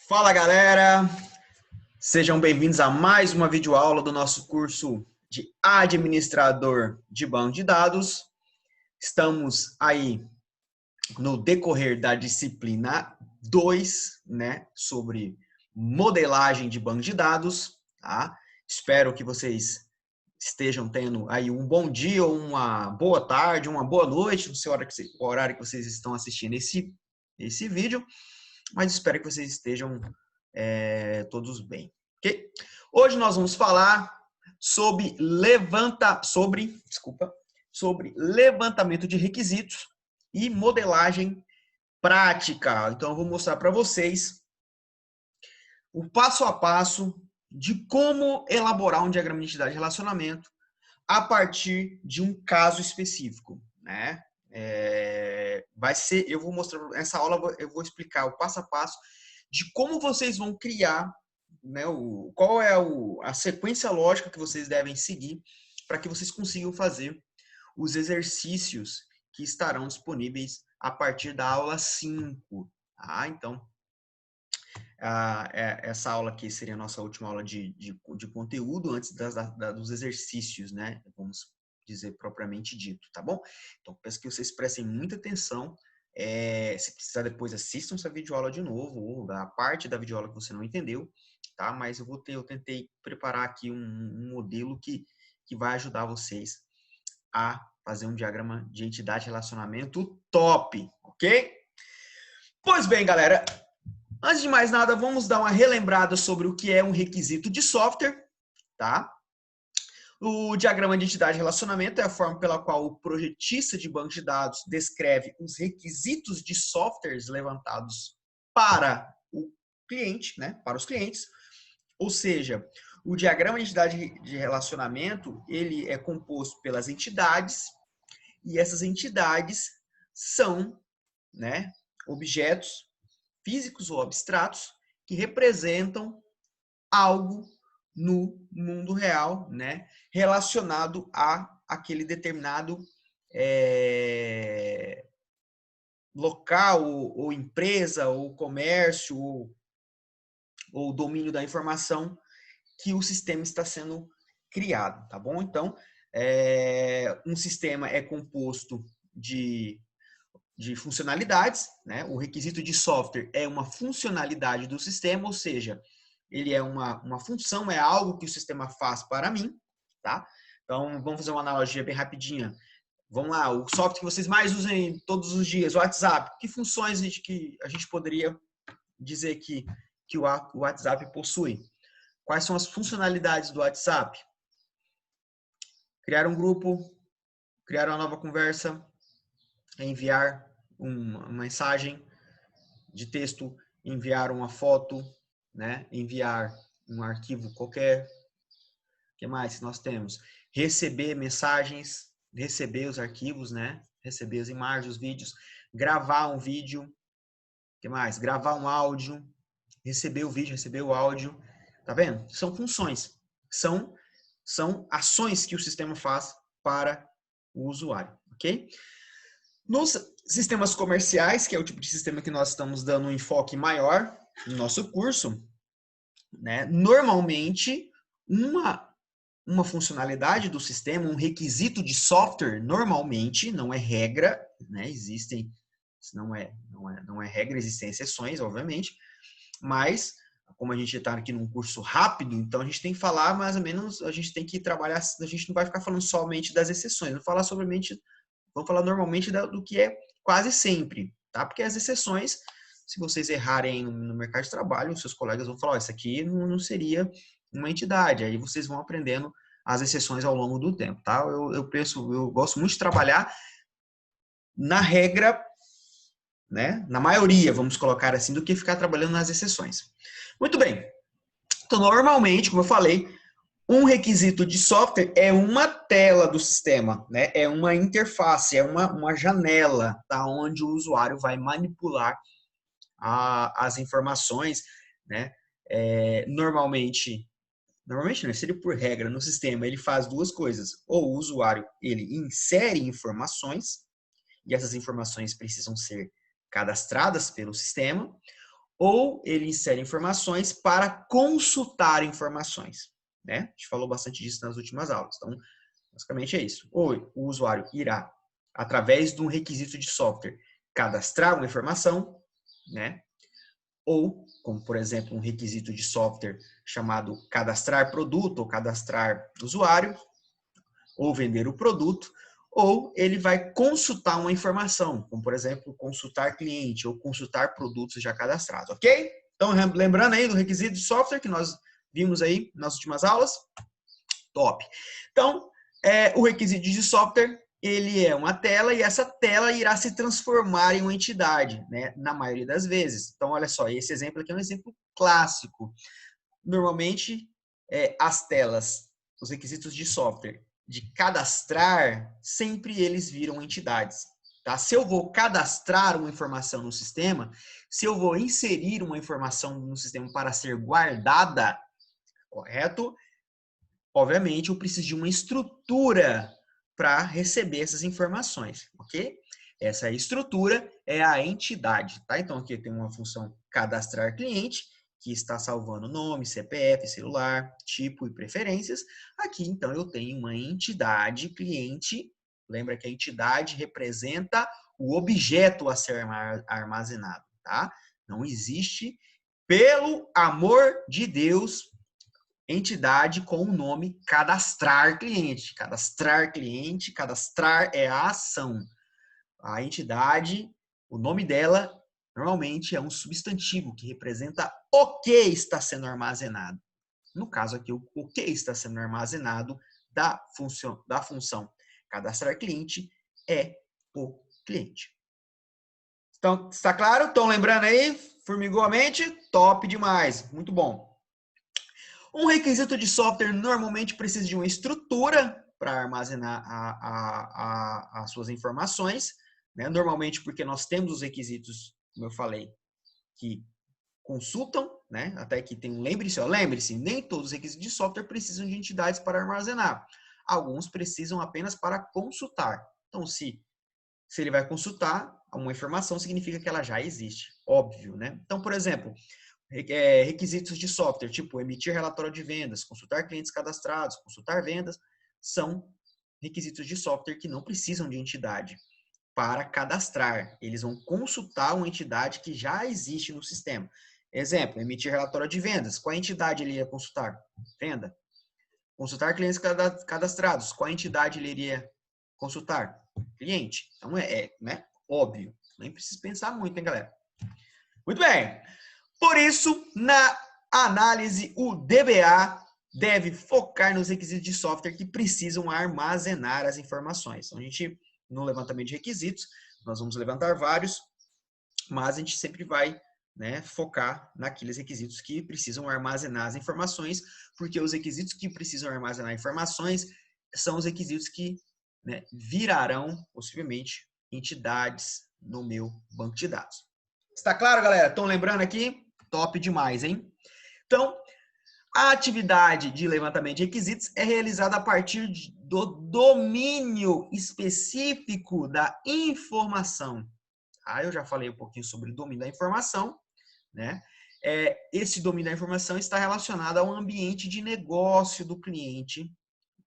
Fala, galera! Sejam bem-vindos a mais uma videoaula do nosso curso de Administrador de Banco de Dados. Estamos aí no decorrer da disciplina 2, né, sobre modelagem de banco de dados, tá? Espero que vocês estejam tendo aí um bom dia, uma boa tarde, uma boa noite, não sei o horário que vocês estão assistindo esse vídeo, mas espero que vocês estejam todos bem, ok? Hoje nós vamos falar sobre levantamento de requisitos e modelagem prática. Então eu vou mostrar para vocês o passo a passo de como elaborar um diagrama de identidade de relacionamento a partir de um caso específico, né? Eu vou mostrar nessa aula, eu vou explicar o passo a passo de como vocês vão criar, né, qual é a sequência lógica que vocês devem seguir para que vocês consigam fazer os exercícios que estarão disponíveis a partir da aula 5. Tá? Então, essa aula aqui seria a nossa última aula de conteúdo antes dos exercícios, né? Vamos dizer propriamente dito, tá bom? Então, peço que vocês prestem muita atenção. Se precisar, depois assistam essa videoaula de novo, ou a parte da videoaula que você não entendeu, tá? Mas eu tentei preparar aqui um modelo que vai ajudar vocês a fazer um diagrama de entidade e relacionamento top, ok? Pois bem, galera, antes de mais nada, vamos dar uma relembrada sobre o que é um requisito de software, tá? O diagrama de entidade e relacionamento é a forma pela qual o projetista de banco de dados descreve os requisitos de softwares levantados para o cliente, né? Para os clientes. Ou seja, o diagrama de entidade de relacionamento, ele é composto pelas entidades, e essas entidades são, né, objetos físicos ou abstratos que representam algo no mundo real, né, relacionado a aquele determinado local, ou empresa, ou comércio, ou domínio da informação que o sistema está sendo criado, tá bom? Então, um sistema é composto de funcionalidades, né? O requisito de software é uma funcionalidade do sistema, ou seja, ele é uma função, é algo que o sistema faz para mim, tá? Então, vamos fazer uma analogia bem rapidinha. Vamos lá, o software que vocês mais usam todos os dias, o WhatsApp. Que funções que a gente poderia dizer que o WhatsApp possui? Quais são as funcionalidades do WhatsApp? Criar um grupo, criar uma nova conversa, enviar uma mensagem de texto, enviar uma foto, né? Enviar um arquivo qualquer. O que mais nós temos? Receber mensagens, receber os arquivos, né? Receber as imagens, os vídeos, gravar um vídeo. O que mais? Gravar um áudio, receber o vídeo, receber o áudio. Tá vendo? São funções. São ações que o sistema faz para o usuário, ok? Nos sistemas comerciais, que é o tipo de sistema que nós estamos dando um enfoque maior no nosso curso, né? Normalmente, uma funcionalidade do sistema, um requisito de software, normalmente, não é regra, né? Existem, não é regra, existem exceções, obviamente, mas como a gente está aqui num curso rápido, então a gente tem que falar mais ou menos, a gente tem que trabalhar, a gente não vai ficar falando somente das exceções, vamos falar normalmente do que é quase sempre, tá? Porque as exceções, se vocês errarem no mercado de trabalho, os seus colegas vão falar, isso aqui não seria uma entidade, aí vocês vão aprendendo as exceções ao longo do tempo, tá? Eu gosto muito de trabalhar na regra, né? Na maioria, vamos colocar assim, do que ficar trabalhando nas exceções. Muito bem. Então, normalmente, como eu falei, um requisito de software é uma tela do sistema, né? É uma interface, é uma janela, tá? Onde o usuário vai manipular as informações, né? Normalmente não, seria por regra no sistema, ele faz duas coisas. Ou o usuário, ele insere informações, e essas informações precisam ser cadastradas pelo sistema, ou ele insere informações para consultar informações, né? A gente falou bastante disso nas últimas aulas. Então, basicamente é isso. Ou o usuário irá, através de um requisito de software, cadastrar uma informação, né? Ou, como por exemplo, um requisito de software chamado cadastrar produto ou cadastrar usuário, ou vender o produto, ou ele vai consultar uma informação, como por exemplo, consultar cliente ou consultar produtos já cadastrados, ok? Então, lembrando aí do requisito de software que nós vimos aí nas últimas aulas, top. Então, o requisito de software, ele é uma tela e essa tela irá se transformar em uma entidade, né? Na maioria das vezes. Então, olha só, esse exemplo aqui é um exemplo clássico. Normalmente, as telas, os requisitos de software de cadastrar, sempre eles viram entidades. Tá? Se eu vou cadastrar uma informação no sistema, se eu vou inserir uma informação no sistema para ser guardada, correto? Obviamente, eu preciso de uma estrutura para receber essas informações, ok? Essa estrutura é a entidade, tá? Então, aqui tem uma função cadastrar cliente, que está salvando nome, CPF, celular, tipo e preferências. Aqui, então, eu tenho uma entidade cliente. Lembra que a entidade representa o objeto a ser armazenado, tá? Não existe, pelo amor de Deus, entidade com o nome cadastrar cliente. Cadastrar cliente, cadastrar é a ação. A entidade, o nome dela, normalmente é um substantivo que representa o que está sendo armazenado. No caso aqui, o que está sendo armazenado da função cadastrar cliente é o cliente. Então, está claro? Estão lembrando aí? Formigou a mente? Top demais. Muito bom. Um requisito de software normalmente precisa de uma estrutura para armazenar as suas informações, né? Normalmente porque nós temos os requisitos, como eu falei, que consultam, né? Até que tem um lembre-se, nem todos os requisitos de software precisam de entidades para armazenar. Alguns precisam apenas para consultar. Então, se ele vai consultar uma informação, significa que ela já existe, óbvio, né? Então, por exemplo, requisitos de software, tipo emitir relatório de vendas, consultar clientes cadastrados, consultar vendas, são requisitos de software que não precisam de entidade para cadastrar. Eles vão consultar uma entidade que já existe no sistema. Exemplo, emitir relatório de vendas. Qual entidade ele iria consultar? Venda. Consultar clientes cadastrados. Qual entidade ele iria consultar? Cliente. Então, né? Óbvio. Nem precisa pensar muito, hein, galera? Muito bem. Por isso, na análise, o DBA deve focar nos requisitos de software que precisam armazenar as informações. Então, a gente, no levantamento de requisitos, nós vamos levantar vários, mas a gente sempre vai, né, focar naqueles requisitos que precisam armazenar as informações, porque os requisitos que precisam armazenar informações são os requisitos que, né, virarão, possivelmente, entidades no meu banco de dados. Está claro, galera? Estão lembrando aqui? Top demais, hein? Então, a atividade de levantamento de requisitos é realizada a partir do domínio específico da informação. Eu já falei um pouquinho sobre o domínio da informação, né? Esse domínio da informação está relacionado ao ambiente de negócio do cliente,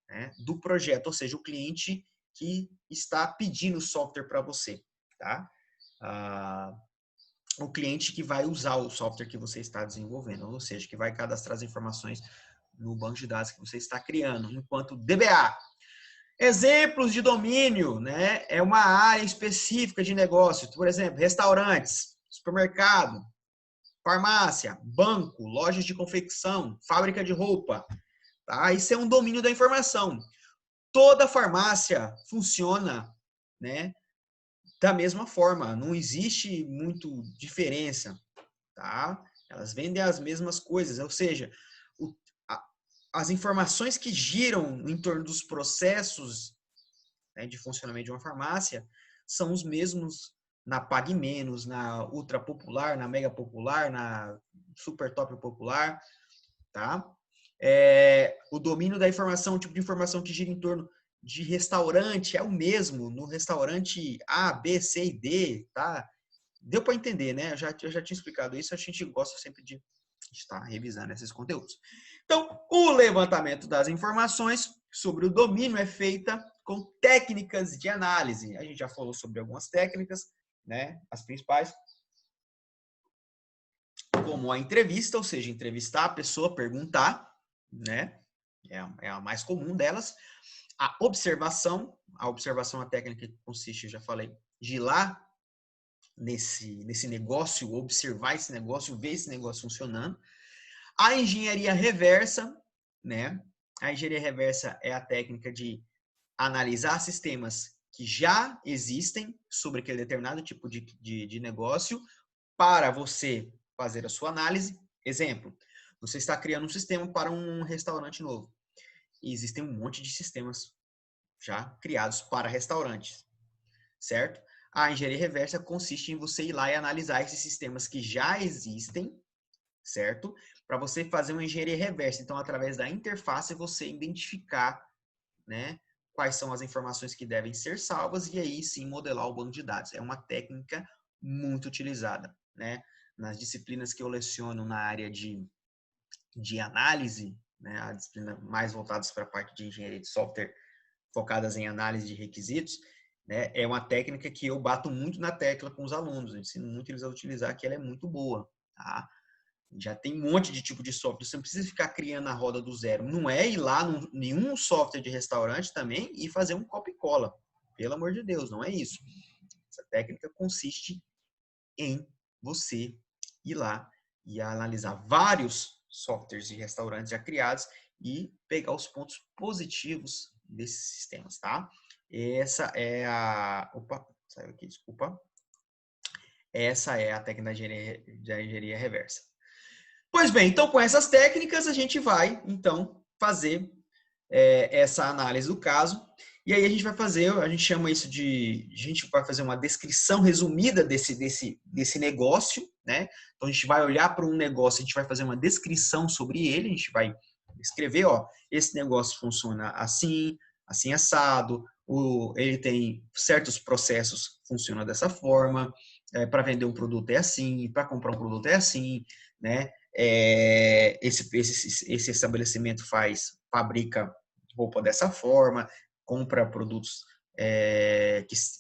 né? Do projeto, ou seja, o cliente que está pedindo software para você, tá? O cliente que vai usar o software que você está desenvolvendo, ou seja, que vai cadastrar as informações no banco de dados que você está criando, enquanto DBA. Exemplos de domínio, né? É uma área específica de negócio, por exemplo, restaurantes, supermercado, farmácia, banco, lojas de confecção, fábrica de roupa, tá? Isso é um domínio da informação. Toda farmácia funciona, né, da mesma forma, não existe muito diferença, tá? Elas vendem as mesmas coisas, ou seja, as informações que giram em torno dos processos, né, de funcionamento de uma farmácia são os mesmos na Pague Menos, na Ultra Popular, na Mega Popular, na Super Top Popular, tá? O domínio da informação, o tipo de informação que gira em torno de restaurante é o mesmo no restaurante A, B, C e D, tá? Deu para entender, né? Eu já tinha explicado isso, a gente gosta sempre de estar revisando esses conteúdos. Então, o levantamento das informações sobre o domínio é feita com técnicas de análise. A gente já falou sobre algumas técnicas, né? As principais, como a entrevista, ou seja, entrevistar a pessoa, perguntar, né? É a mais comum delas. A observação é a técnica que consiste, eu já falei, de ir lá nesse negócio, observar esse negócio, ver esse negócio funcionando. A engenharia reversa, né? A engenharia reversa é a técnica de analisar sistemas que já existem sobre aquele determinado tipo de negócio para você fazer a sua análise. Exemplo, você está criando um sistema para um restaurante novo. E existem um monte de sistemas já criados para restaurantes, certo? A engenharia reversa consiste em você ir lá e analisar esses sistemas que já existem, certo? Para você fazer uma engenharia reversa. Então, através da interface, você identificar, né, quais são as informações que devem ser salvas e aí sim modelar o banco de dados. É uma técnica muito utilizada, né? Nas disciplinas que eu leciono na área de análise, né, a disciplina mais voltadas para a parte de engenharia de software, focadas em análise de requisitos, né, é uma técnica que eu bato muito na tecla com os alunos, eu ensino muito eles a utilizar, que ela é muito boa, tá? Já tem um monte de tipo de software, você não precisa ficar criando a roda do zero, não é ir lá em nenhum software de restaurante também e fazer um copia e cola, pelo amor de Deus, não é isso. Essa técnica consiste em você ir lá e analisar vários softwares de restaurantes já criados e pegar os pontos positivos desses sistemas, tá? Essa é a... Opa, saiu aqui, desculpa. Essa é a técnica da engenharia reversa. Pois bem, então com essas técnicas a gente vai, então, fazer essa análise do caso. E aí a gente vai fazer, a gente chama isso de, a gente vai fazer uma descrição resumida desse negócio, né? Então a gente vai olhar para um negócio, a gente vai fazer uma descrição sobre ele, a gente vai escrever, ó, esse negócio funciona assim, assim assado, ele tem certos processos que funcionam dessa forma, para vender um produto é assim, para comprar um produto é assim, né? Esse estabelecimento fabrica roupa dessa forma, compra produtos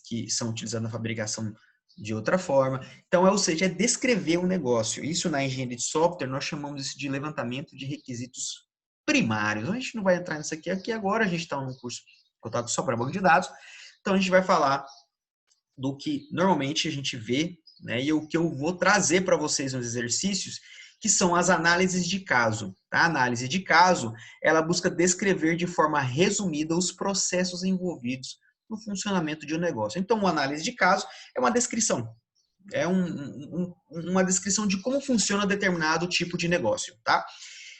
que são utilizados na fabricação de outra forma. Então, ou seja, é descrever um negócio. Isso na engenharia de software, nós chamamos isso de levantamento de requisitos primários. A gente não vai entrar nisso aqui agora, a gente está num curso voltado só para banco de dados, então a gente vai falar do que normalmente a gente vê, né, e o que eu vou trazer para vocês nos exercícios, que são as análises de caso. A análise de caso, ela busca descrever de forma resumida os processos envolvidos no funcionamento de um negócio. Então, uma análise de caso é uma descrição. É uma descrição de como funciona determinado tipo de negócio, tá?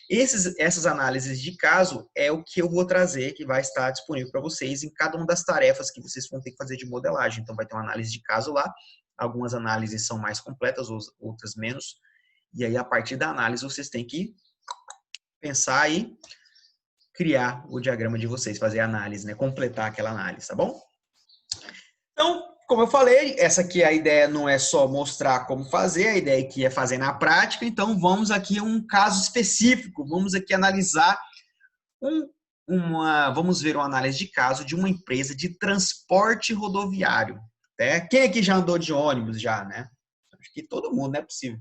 Essas análises de caso é o que eu vou trazer, que vai estar disponível para vocês em cada uma das tarefas que vocês vão ter que fazer de modelagem. Então, vai ter uma análise de caso lá. Algumas análises são mais completas, outras menos. E aí, a partir da análise, vocês têm que pensar e criar o diagrama de vocês, fazer a análise, né? Completar aquela análise, tá bom? Então, como eu falei, essa aqui a ideia não é só mostrar como fazer, a ideia aqui é fazer na prática. Então, vamos aqui a um caso específico. Vamos aqui analisar vamos ver uma análise de caso de uma empresa de transporte rodoviário. Né? Quem aqui já andou de ônibus já, né? Acho que todo mundo, não é possível.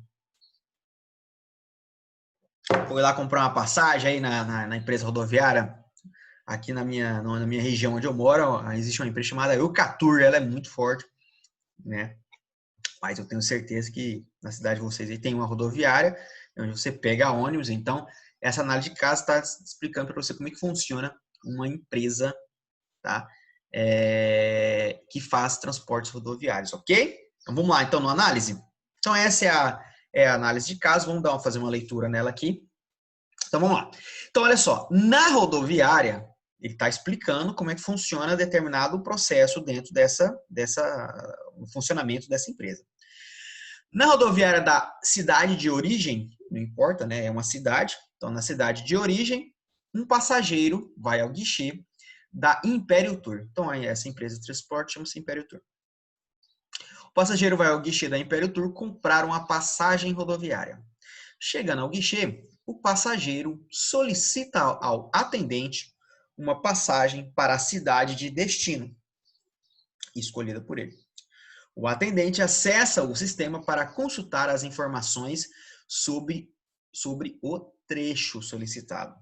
Foi lá comprar uma passagem aí na empresa rodoviária. Aqui na minha região onde eu moro, existe uma empresa chamada Eucatur, ela é muito forte, né? Mas eu tenho certeza que na cidade de vocês aí tem uma rodoviária, onde você pega ônibus. Então, essa análise de caso está explicando para você como é que funciona uma empresa, tá? Que faz transportes rodoviários, ok? Então, vamos lá, então, na análise. Então, essa é a análise de caso. Vamos fazer uma leitura nela aqui. Então, vamos lá. Então, olha só. Na rodoviária, ele está explicando como é que funciona determinado processo dentro do funcionamento dessa empresa. Na rodoviária da cidade de origem, não importa, né? É uma cidade. Então, na cidade de origem, um passageiro vai ao guichê da Império Tour. Então, essa empresa de transporte chama-se Império Tour. passageiro vai ao guichê da Império Tour comprar uma passagem rodoviária. Chegando ao guichê, o passageiro solicita ao atendente uma passagem para a cidade de destino, escolhida por ele. O atendente acessa o sistema para consultar as informações sobre o trecho solicitado,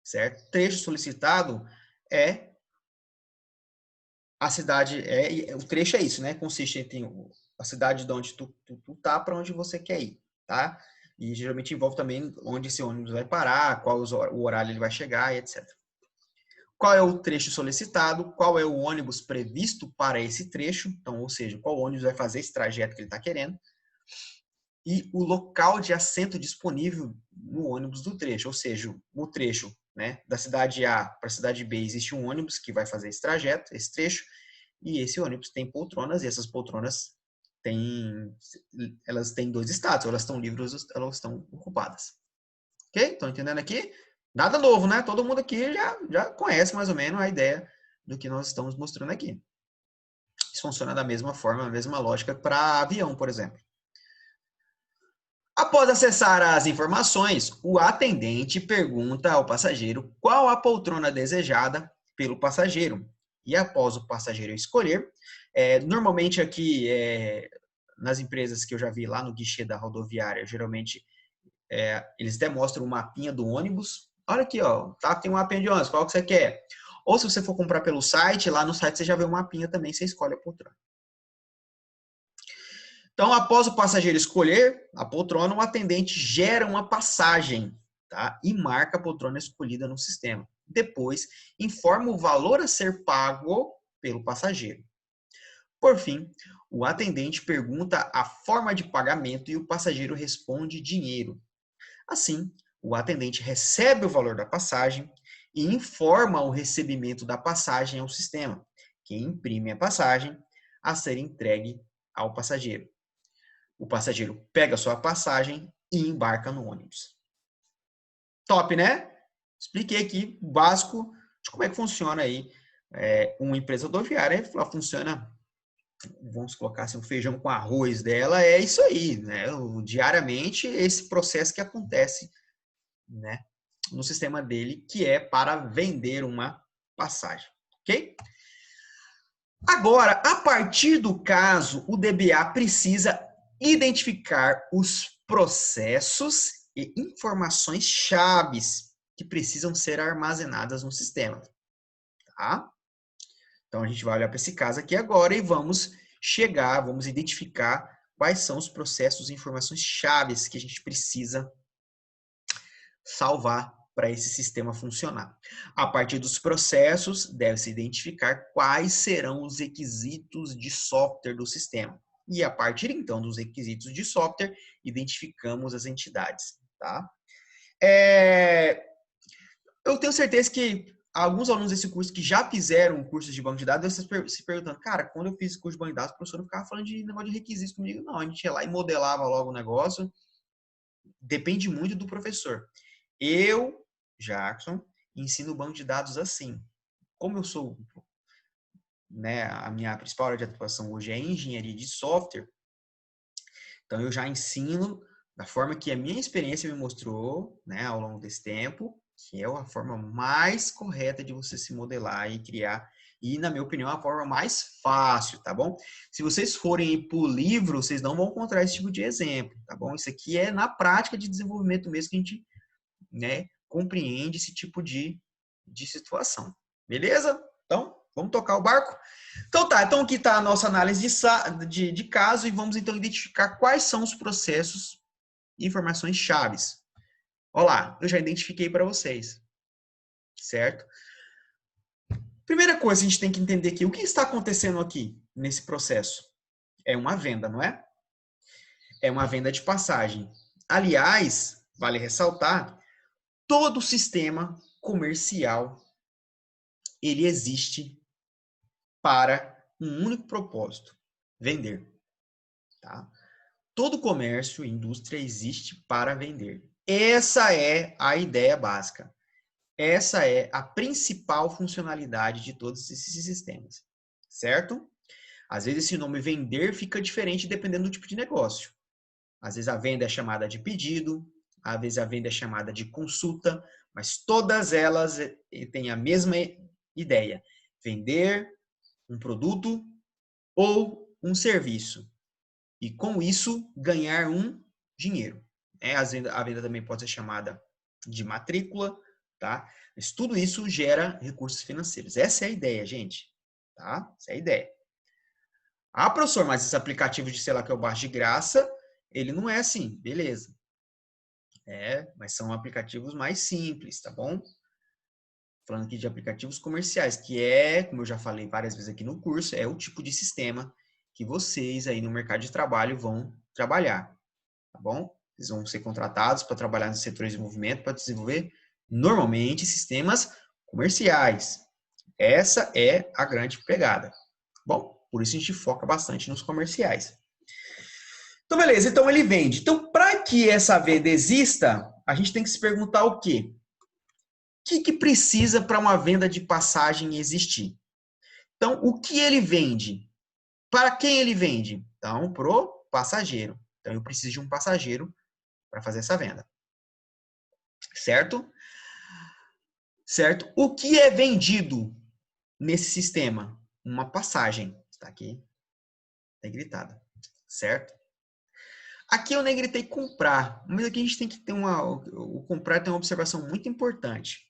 certo? Trecho solicitado é a cidade, o trecho é isso, né? Consiste em a cidade de onde tu tá para onde você quer ir, tá? E geralmente envolve também onde esse ônibus vai parar, qual o horário ele vai chegar e etc. Qual é o trecho solicitado, qual é o ônibus previsto para esse trecho, então, ou seja, qual ônibus vai fazer esse trajeto que ele está querendo, e o local de assento disponível no ônibus do trecho, ou seja, no trecho, né, da cidade A para a cidade B existe um ônibus que vai fazer esse trajeto, esse trecho, e esse ônibus tem poltronas, e essas poltronas elas têm dois estados, ou elas estão livres ou elas estão ocupadas. Ok? Estão entendendo aqui? Nada novo, né? Todo mundo aqui já conhece mais ou menos a ideia do que nós estamos mostrando aqui. Isso funciona da mesma forma, a mesma lógica para avião, por exemplo. Após acessar as informações, o atendente pergunta ao passageiro qual a poltrona desejada pelo passageiro. E após o passageiro escolher, normalmente aqui, nas empresas que eu já vi lá no guichê da rodoviária, geralmente eles demonstram um mapinha do ônibus. Olha aqui, ó, tá, tem um mapinha de ônibus, qual que você quer? Ou se você for comprar pelo site, lá no site você já vê um mapinha também, você escolhe a poltrona. Então, após o passageiro escolher a poltrona, o atendente gera uma passagem, tá? E marca a poltrona escolhida no sistema. Depois, informa o valor a ser pago pelo passageiro. Por fim, o atendente pergunta a forma de pagamento e o passageiro responde dinheiro. Assim, o atendente recebe o valor da passagem e informa o recebimento da passagem ao sistema, que imprime a passagem a ser entregue ao passageiro. O passageiro pega a sua passagem e embarca no ônibus. Top, né? Expliquei aqui o básico de como é que funciona aí uma empresa rodoviária. Ela funciona, vamos colocar assim, o feijão com arroz dela, é isso aí, né? Diariamente, esse processo que acontece, né, no sistema dele, que é para vender uma passagem, ok? Agora, a partir do caso, o DBA precisa identificar os processos e informações chaves que precisam ser armazenadas no sistema, tá? Então, a gente vai olhar para esse caso aqui agora e vamos identificar quais são os processos e informações chaves que a gente precisa salvar para esse sistema funcionar. A partir dos processos, deve-se identificar quais serão os requisitos de software do sistema. E a partir, então, dos requisitos de software, identificamos as entidades, tá? Eu tenho certeza que alguns alunos desse curso que já fizeram cursos de banco de dados, devem se perguntando, cara, quando eu fiz esse curso de banco de dados, o professor não ficava falando de negócio de requisitos comigo, não. A gente ia lá e modelava logo o negócio. Depende muito do professor. Eu, Jackson, ensino o banco de dados assim. Como eu sou, né, a minha principal área de atuação hoje é engenharia de software, então eu já ensino da forma que a minha experiência me mostrou, né, ao longo desse tempo, que é a forma mais correta de você se modelar e criar, e na minha opinião, a forma mais fácil, tá bom? Se vocês forem por livro, vocês não vão encontrar esse tipo de exemplo, tá bom? Isso aqui é na prática de desenvolvimento mesmo que a gente, né, compreende esse tipo de situação. Beleza? Então, vamos tocar o barco? Então tá, então aqui está a nossa análise de caso e vamos então identificar quais são os processos e informações chaves. Olha lá, eu já identifiquei para vocês, certo? Primeira coisa, a gente tem que entender aqui, o que está acontecendo aqui nesse processo? É uma venda, não é? É uma venda de passagem. Aliás, vale ressaltar, todo sistema comercial ele existe para um único propósito: vender. Tá? Todo comércio e indústria existe para vender. Essa é a ideia básica. Essa é a principal funcionalidade de todos esses sistemas, certo? Às vezes esse nome vender fica diferente dependendo do tipo de negócio. Às vezes a venda é chamada de pedido, às vezes a venda é chamada de consulta, mas todas elas têm a mesma ideia: vender um produto ou um serviço. E com isso ganhar um dinheiro. A venda também pode ser chamada de matrícula, tá? Mas tudo isso gera recursos financeiros. Essa é a ideia, gente. Tá? Essa é a ideia. Ah, professor, mas esse aplicativo de, sei lá, que eu baixo de graça, ele não é assim, beleza. Mas são aplicativos mais simples, tá bom? Falando aqui de aplicativos comerciais, que como eu já falei várias vezes aqui no curso, é o tipo de sistema que vocês aí no mercado de trabalho vão trabalhar, tá bom? Vocês vão ser contratados para trabalhar no setor de desenvolvimento, para desenvolver normalmente sistemas comerciais. Essa é a grande pegada. Bom, por isso a gente foca bastante nos comerciais. Então, beleza. Então, ele vende. Então, para que essa venda exista, a gente tem que se perguntar o quê? O que precisa para uma venda de passagem existir? Então, o que ele vende? Para quem ele vende? Então, pro passageiro. Então, eu preciso de um passageiro para fazer essa venda. Certo? Certo? O que é vendido nesse sistema? Uma passagem. Está aqui negritada. Certo? Aqui eu negritei comprar, mas aqui a gente tem que ter o comprar tem uma observação muito importante.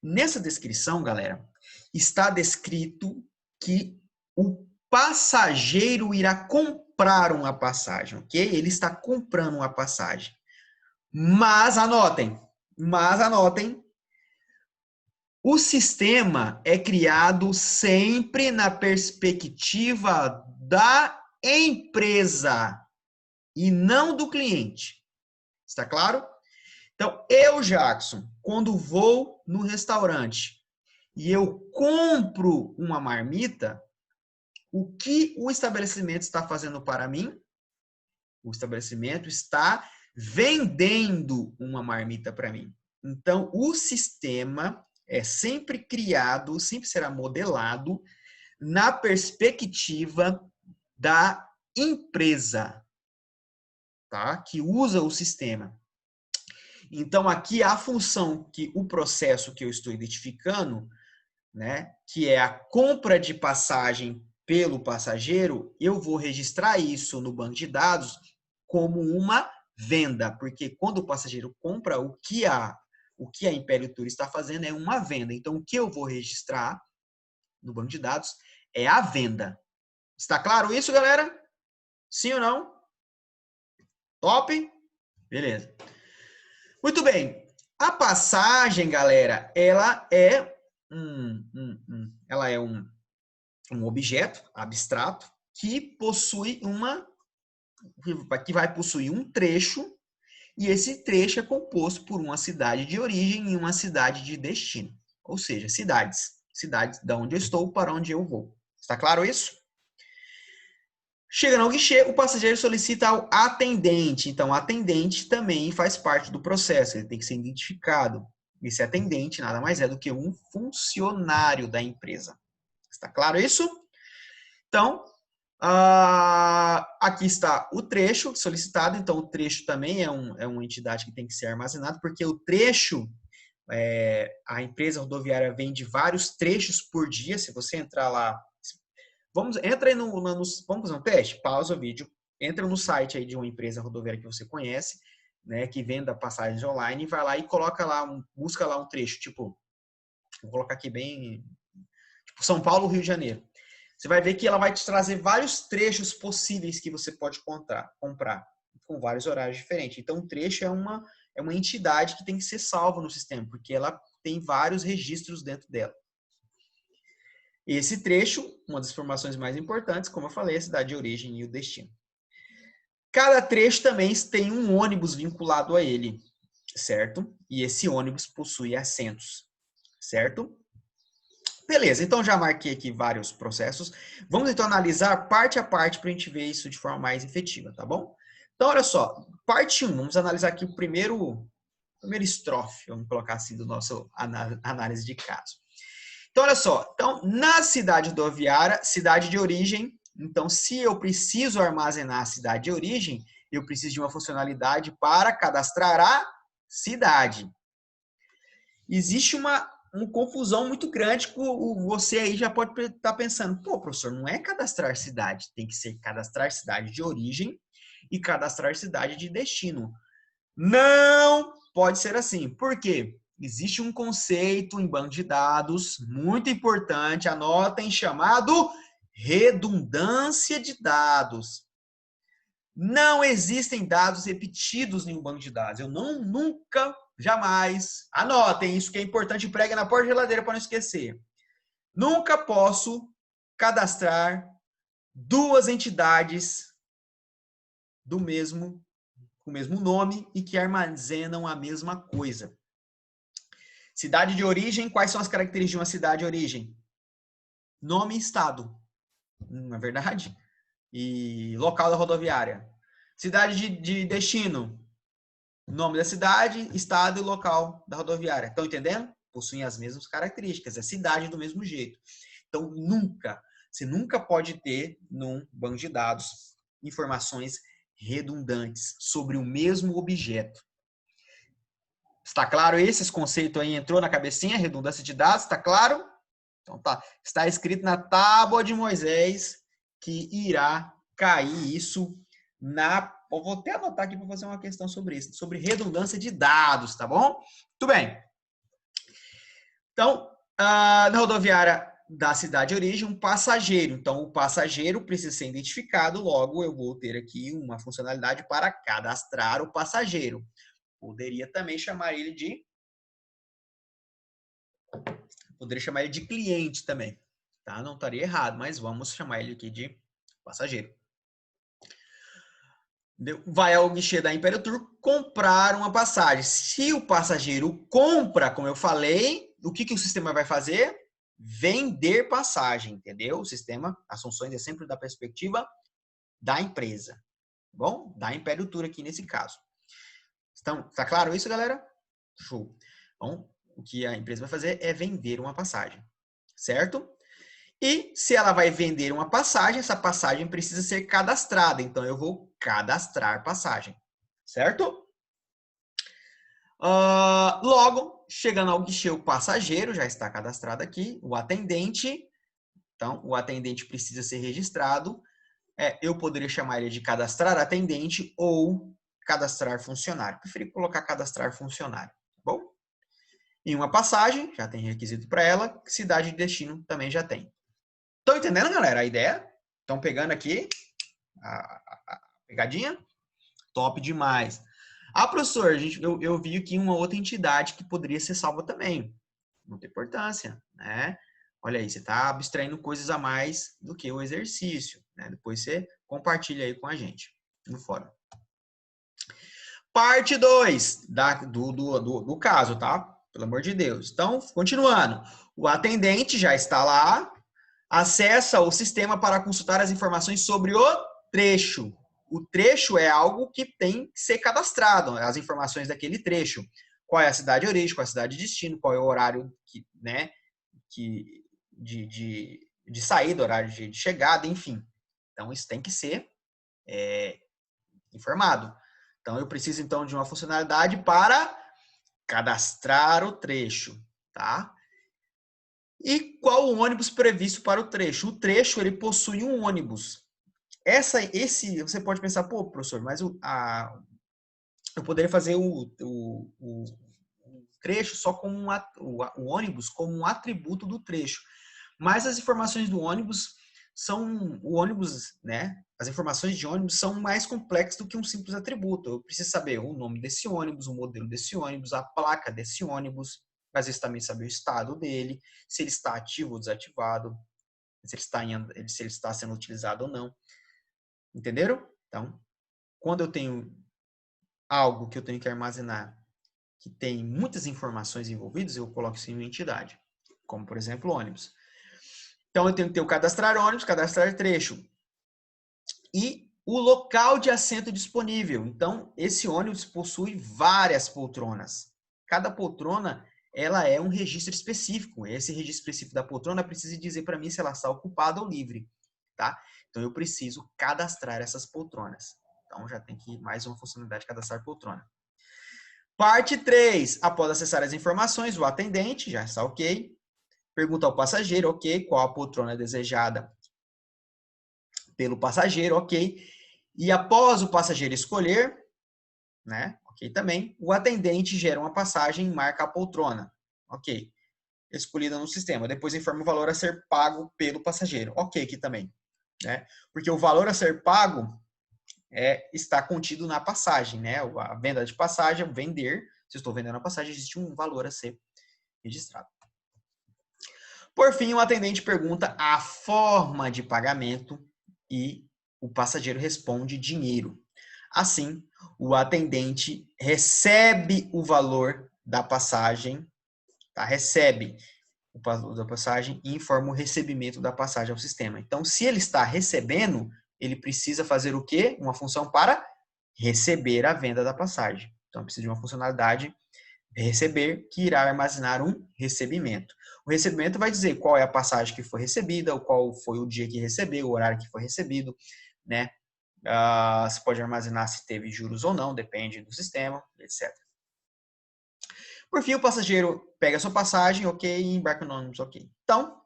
Nessa descrição, galera, está descrito que o passageiro irá comprar uma passagem, ok? Ele está comprando uma passagem. Mas anotem, o sistema é criado sempre na perspectiva da empresa e não do cliente. Está claro? Então, eu, Jackson, quando vou no restaurante e eu compro uma marmita, o que o estabelecimento está fazendo para mim? O estabelecimento está vendendo uma marmita para mim. Então, o sistema é sempre criado, sempre será modelado na perspectiva da empresa, tá? Que usa o sistema. Então, aqui a função que o processo que eu estou identificando, né, que é a compra de passagem pelo passageiro, eu vou registrar isso no banco de dados como uma venda, porque quando o passageiro compra, o que a Império Tour está fazendo é uma venda. Então, o que eu vou registrar no banco de dados é a venda. Está claro isso, galera? Sim ou não? Top? Beleza. Muito bem. A passagem, galera, ela é um objeto abstrato que possui que vai possuir um trecho, e esse trecho é composto por uma cidade de origem e uma cidade de destino. Ou seja, cidades de onde eu estou para onde eu vou. Está claro isso? Chegando ao guichê, o passageiro solicita ao atendente. Então, o atendente também faz parte do processo, ele tem que ser identificado. Esse atendente nada mais é do que um funcionário da empresa. Está claro isso? Então, aqui está o trecho solicitado. Então, o trecho também é uma entidade que tem que ser armazenado, porque o trecho, a empresa rodoviária vende vários trechos por dia. Se você entrar lá, entra aí vamos fazer um teste? Pausa o vídeo, entra no site aí de uma empresa rodoviária que você conhece, né, que venda passagens online, e vai lá e coloca lá, busca lá um trecho, tipo, vou colocar aqui bem, tipo São Paulo, Rio de Janeiro. Você vai ver que ela vai te trazer vários trechos possíveis que você pode comprar com vários horários diferentes. Então, um trecho é uma entidade que tem que ser salva no sistema, porque ela tem vários registros dentro dela. Esse trecho, uma das informações mais importantes, como eu falei, é a cidade de origem e o destino. Cada trecho também tem um ônibus vinculado a ele, certo? E esse ônibus possui assentos, certo? Beleza, então já marquei aqui vários processos. Vamos então analisar parte a parte para a gente ver isso de forma mais efetiva, tá bom? Então, olha só, parte 1, vamos analisar aqui o primeiro estrofe, vamos colocar assim, do nosso análise de caso. Então, olha só. Então, na cidade rodoviária, cidade de origem. Então, se eu preciso armazenar a cidade de origem, eu preciso de uma funcionalidade para cadastrar a cidade. Existe uma confusão muito grande que você aí já pode estar pensando, pô, professor, não é cadastrar cidade, tem que ser cadastrar cidade de origem e cadastrar cidade de destino. Não pode ser assim. Por quê? Existe um conceito em banco de dados muito importante, anotem, chamado redundância de dados. Não existem dados repetidos em um banco de dados. Eu nunca, jamais, anotem isso que é importante, prega na porta da geladeira para não esquecer. Nunca posso cadastrar duas entidades com o mesmo nome e que armazenam a mesma coisa. Cidade de origem, quais são as características de uma cidade de origem? Nome e estado, não é verdade? E local da rodoviária. Cidade de destino, nome da cidade, estado e local da rodoviária. Estão entendendo? Possuem as mesmas características, é cidade do mesmo jeito. Então, você nunca pode ter num banco de dados informações redundantes sobre o mesmo objeto. Está claro esse conceito aí? Entrou na cabecinha? Redundância de dados, está claro? Então tá. Está escrito na tábua de Moisés que irá cair isso na... Eu vou até anotar aqui para fazer uma questão sobre isso, sobre redundância de dados, tá bom? Muito bem. Então, na rodoviária da cidade de origem, um passageiro. Então, o passageiro precisa ser identificado, logo eu vou ter aqui uma funcionalidade para cadastrar o passageiro. Poderia também chamar ele de... Poderia chamar ele de cliente também, tá? Não estaria errado, mas vamos chamar ele aqui de passageiro. Vai ao guichê da Império Tour comprar uma passagem. Se o passageiro compra, como eu falei, o que o sistema vai fazer? Vender passagem, entendeu? O sistema, as funções é sempre da perspectiva da empresa, tá bom? Da Império Tour aqui nesse caso. Então, tá claro isso, galera? Show. Então, o que a empresa vai fazer é vender uma passagem, certo? E se ela vai vender uma passagem, essa passagem precisa ser cadastrada. Então, eu vou cadastrar passagem, certo? Logo, chegando ao guichê, o passageiro já está cadastrado aqui, o atendente. Então, o atendente precisa ser registrado. Eu poderia chamar ele de cadastrar atendente ou cadastrar funcionário. Preferi colocar cadastrar funcionário, tá bom? E uma passagem, já tem requisito para ela. Cidade de destino também já tem. Estão entendendo, galera, a ideia? Estão pegando aqui a pegadinha? Top demais. Professor, eu vi aqui uma outra entidade que poderia ser salva também. Não tem importância, né? Olha aí, você está abstraindo coisas a mais do que o exercício, né? Depois você compartilha aí com a gente no fórum. Parte 2 do caso, tá? Pelo amor de Deus. Então, continuando. O atendente já está lá, acessa o sistema para consultar as informações sobre o trecho. O trecho é algo que tem que ser cadastrado, as informações daquele trecho. Qual é a cidade de origem, qual é a cidade de destino, qual é o horário de saída, horário de chegada, enfim. Então, isso tem que ser informado. Então, eu preciso, então, de uma funcionalidade para cadastrar o trecho, tá? E qual o ônibus previsto para o trecho? O trecho, ele possui um ônibus. Você pode pensar, pô, professor, mas eu poderia fazer o trecho só como o ônibus como um atributo do trecho. Mas as informações do ônibus né? As informações de ônibus são mais complexas do que um simples atributo. Eu preciso saber o nome desse ônibus, o modelo desse ônibus, a placa desse ônibus, às vezes também saber o estado dele, se ele está ativo ou desativado, se ele está sendo utilizado ou não. Entenderam? Então, quando eu tenho algo que eu tenho que armazenar que tem muitas informações envolvidas, eu coloco isso em uma entidade, como, por exemplo, ônibus. Então, eu tenho que ter o cadastrar ônibus, cadastrar trecho. E o local de assento disponível. Então, esse ônibus possui várias poltronas. Cada poltrona ela é um registro específico. Esse registro específico da poltrona precisa dizer para mim se ela está ocupada ou livre, tá? Então, eu preciso cadastrar essas poltronas. Então, já tem que mais uma funcionalidade de cadastrar poltrona. Parte 3. Após acessar as informações, o atendente, já está ok. Pergunta ao passageiro, ok, qual a poltrona desejada pelo passageiro, ok. E após o passageiro escolher, né, ok também, o atendente gera uma passagem e marca a poltrona, ok. Escolhida no sistema. Depois informa o valor a ser pago pelo passageiro, ok aqui também, né. Porque o valor a ser pago está contido na passagem, né, a venda de passagem, vender, se eu estou vendendo a passagem, existe um valor a ser registrado. Por fim, o atendente pergunta a forma de pagamento e o passageiro responde dinheiro. Assim, o atendente recebe o valor da passagem, tá? Recebe o valor da passagem e informa o recebimento da passagem ao sistema. Então, se ele está recebendo, ele precisa fazer o quê? Uma função para receber a venda da passagem. Então, precisa de uma funcionalidade receber, que irá armazenar um recebimento. O recebimento vai dizer qual é a passagem que foi recebida, qual foi o dia que recebeu, o horário que foi recebido, né? Você pode armazenar se teve juros ou não, depende do sistema, etc. Por fim, o passageiro pega a sua passagem, ok, e embarca no ônibus, ok. Então,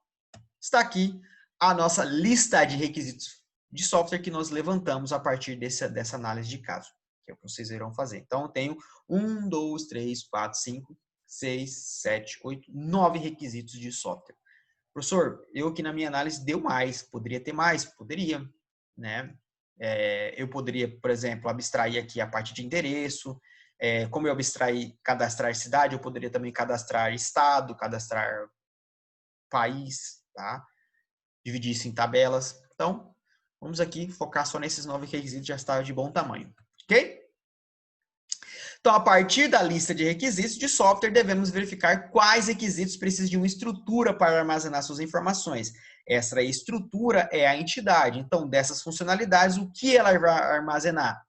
está aqui a nossa lista de requisitos de software que nós levantamos a partir dessa análise de caso, que é o que vocês irão fazer. Então, eu tenho 1, 2, 3, 4, 5, 6, 7, 8, 9 requisitos de software. Professor, eu aqui na minha análise deu mais, poderia ter mais? Poderia, né? Eu poderia, por exemplo, abstrair aqui a parte de endereço, como eu abstraí cadastrar cidade, eu poderia também cadastrar estado, cadastrar país, tá? Dividir isso em tabelas. Então, vamos aqui focar só nesses 9 requisitos, já está de bom tamanho, ok? Então, a partir da lista de requisitos de software, devemos verificar quais requisitos precisam de uma estrutura para armazenar suas informações. Essa estrutura é a entidade. Então, dessas funcionalidades, o que ela vai armazenar?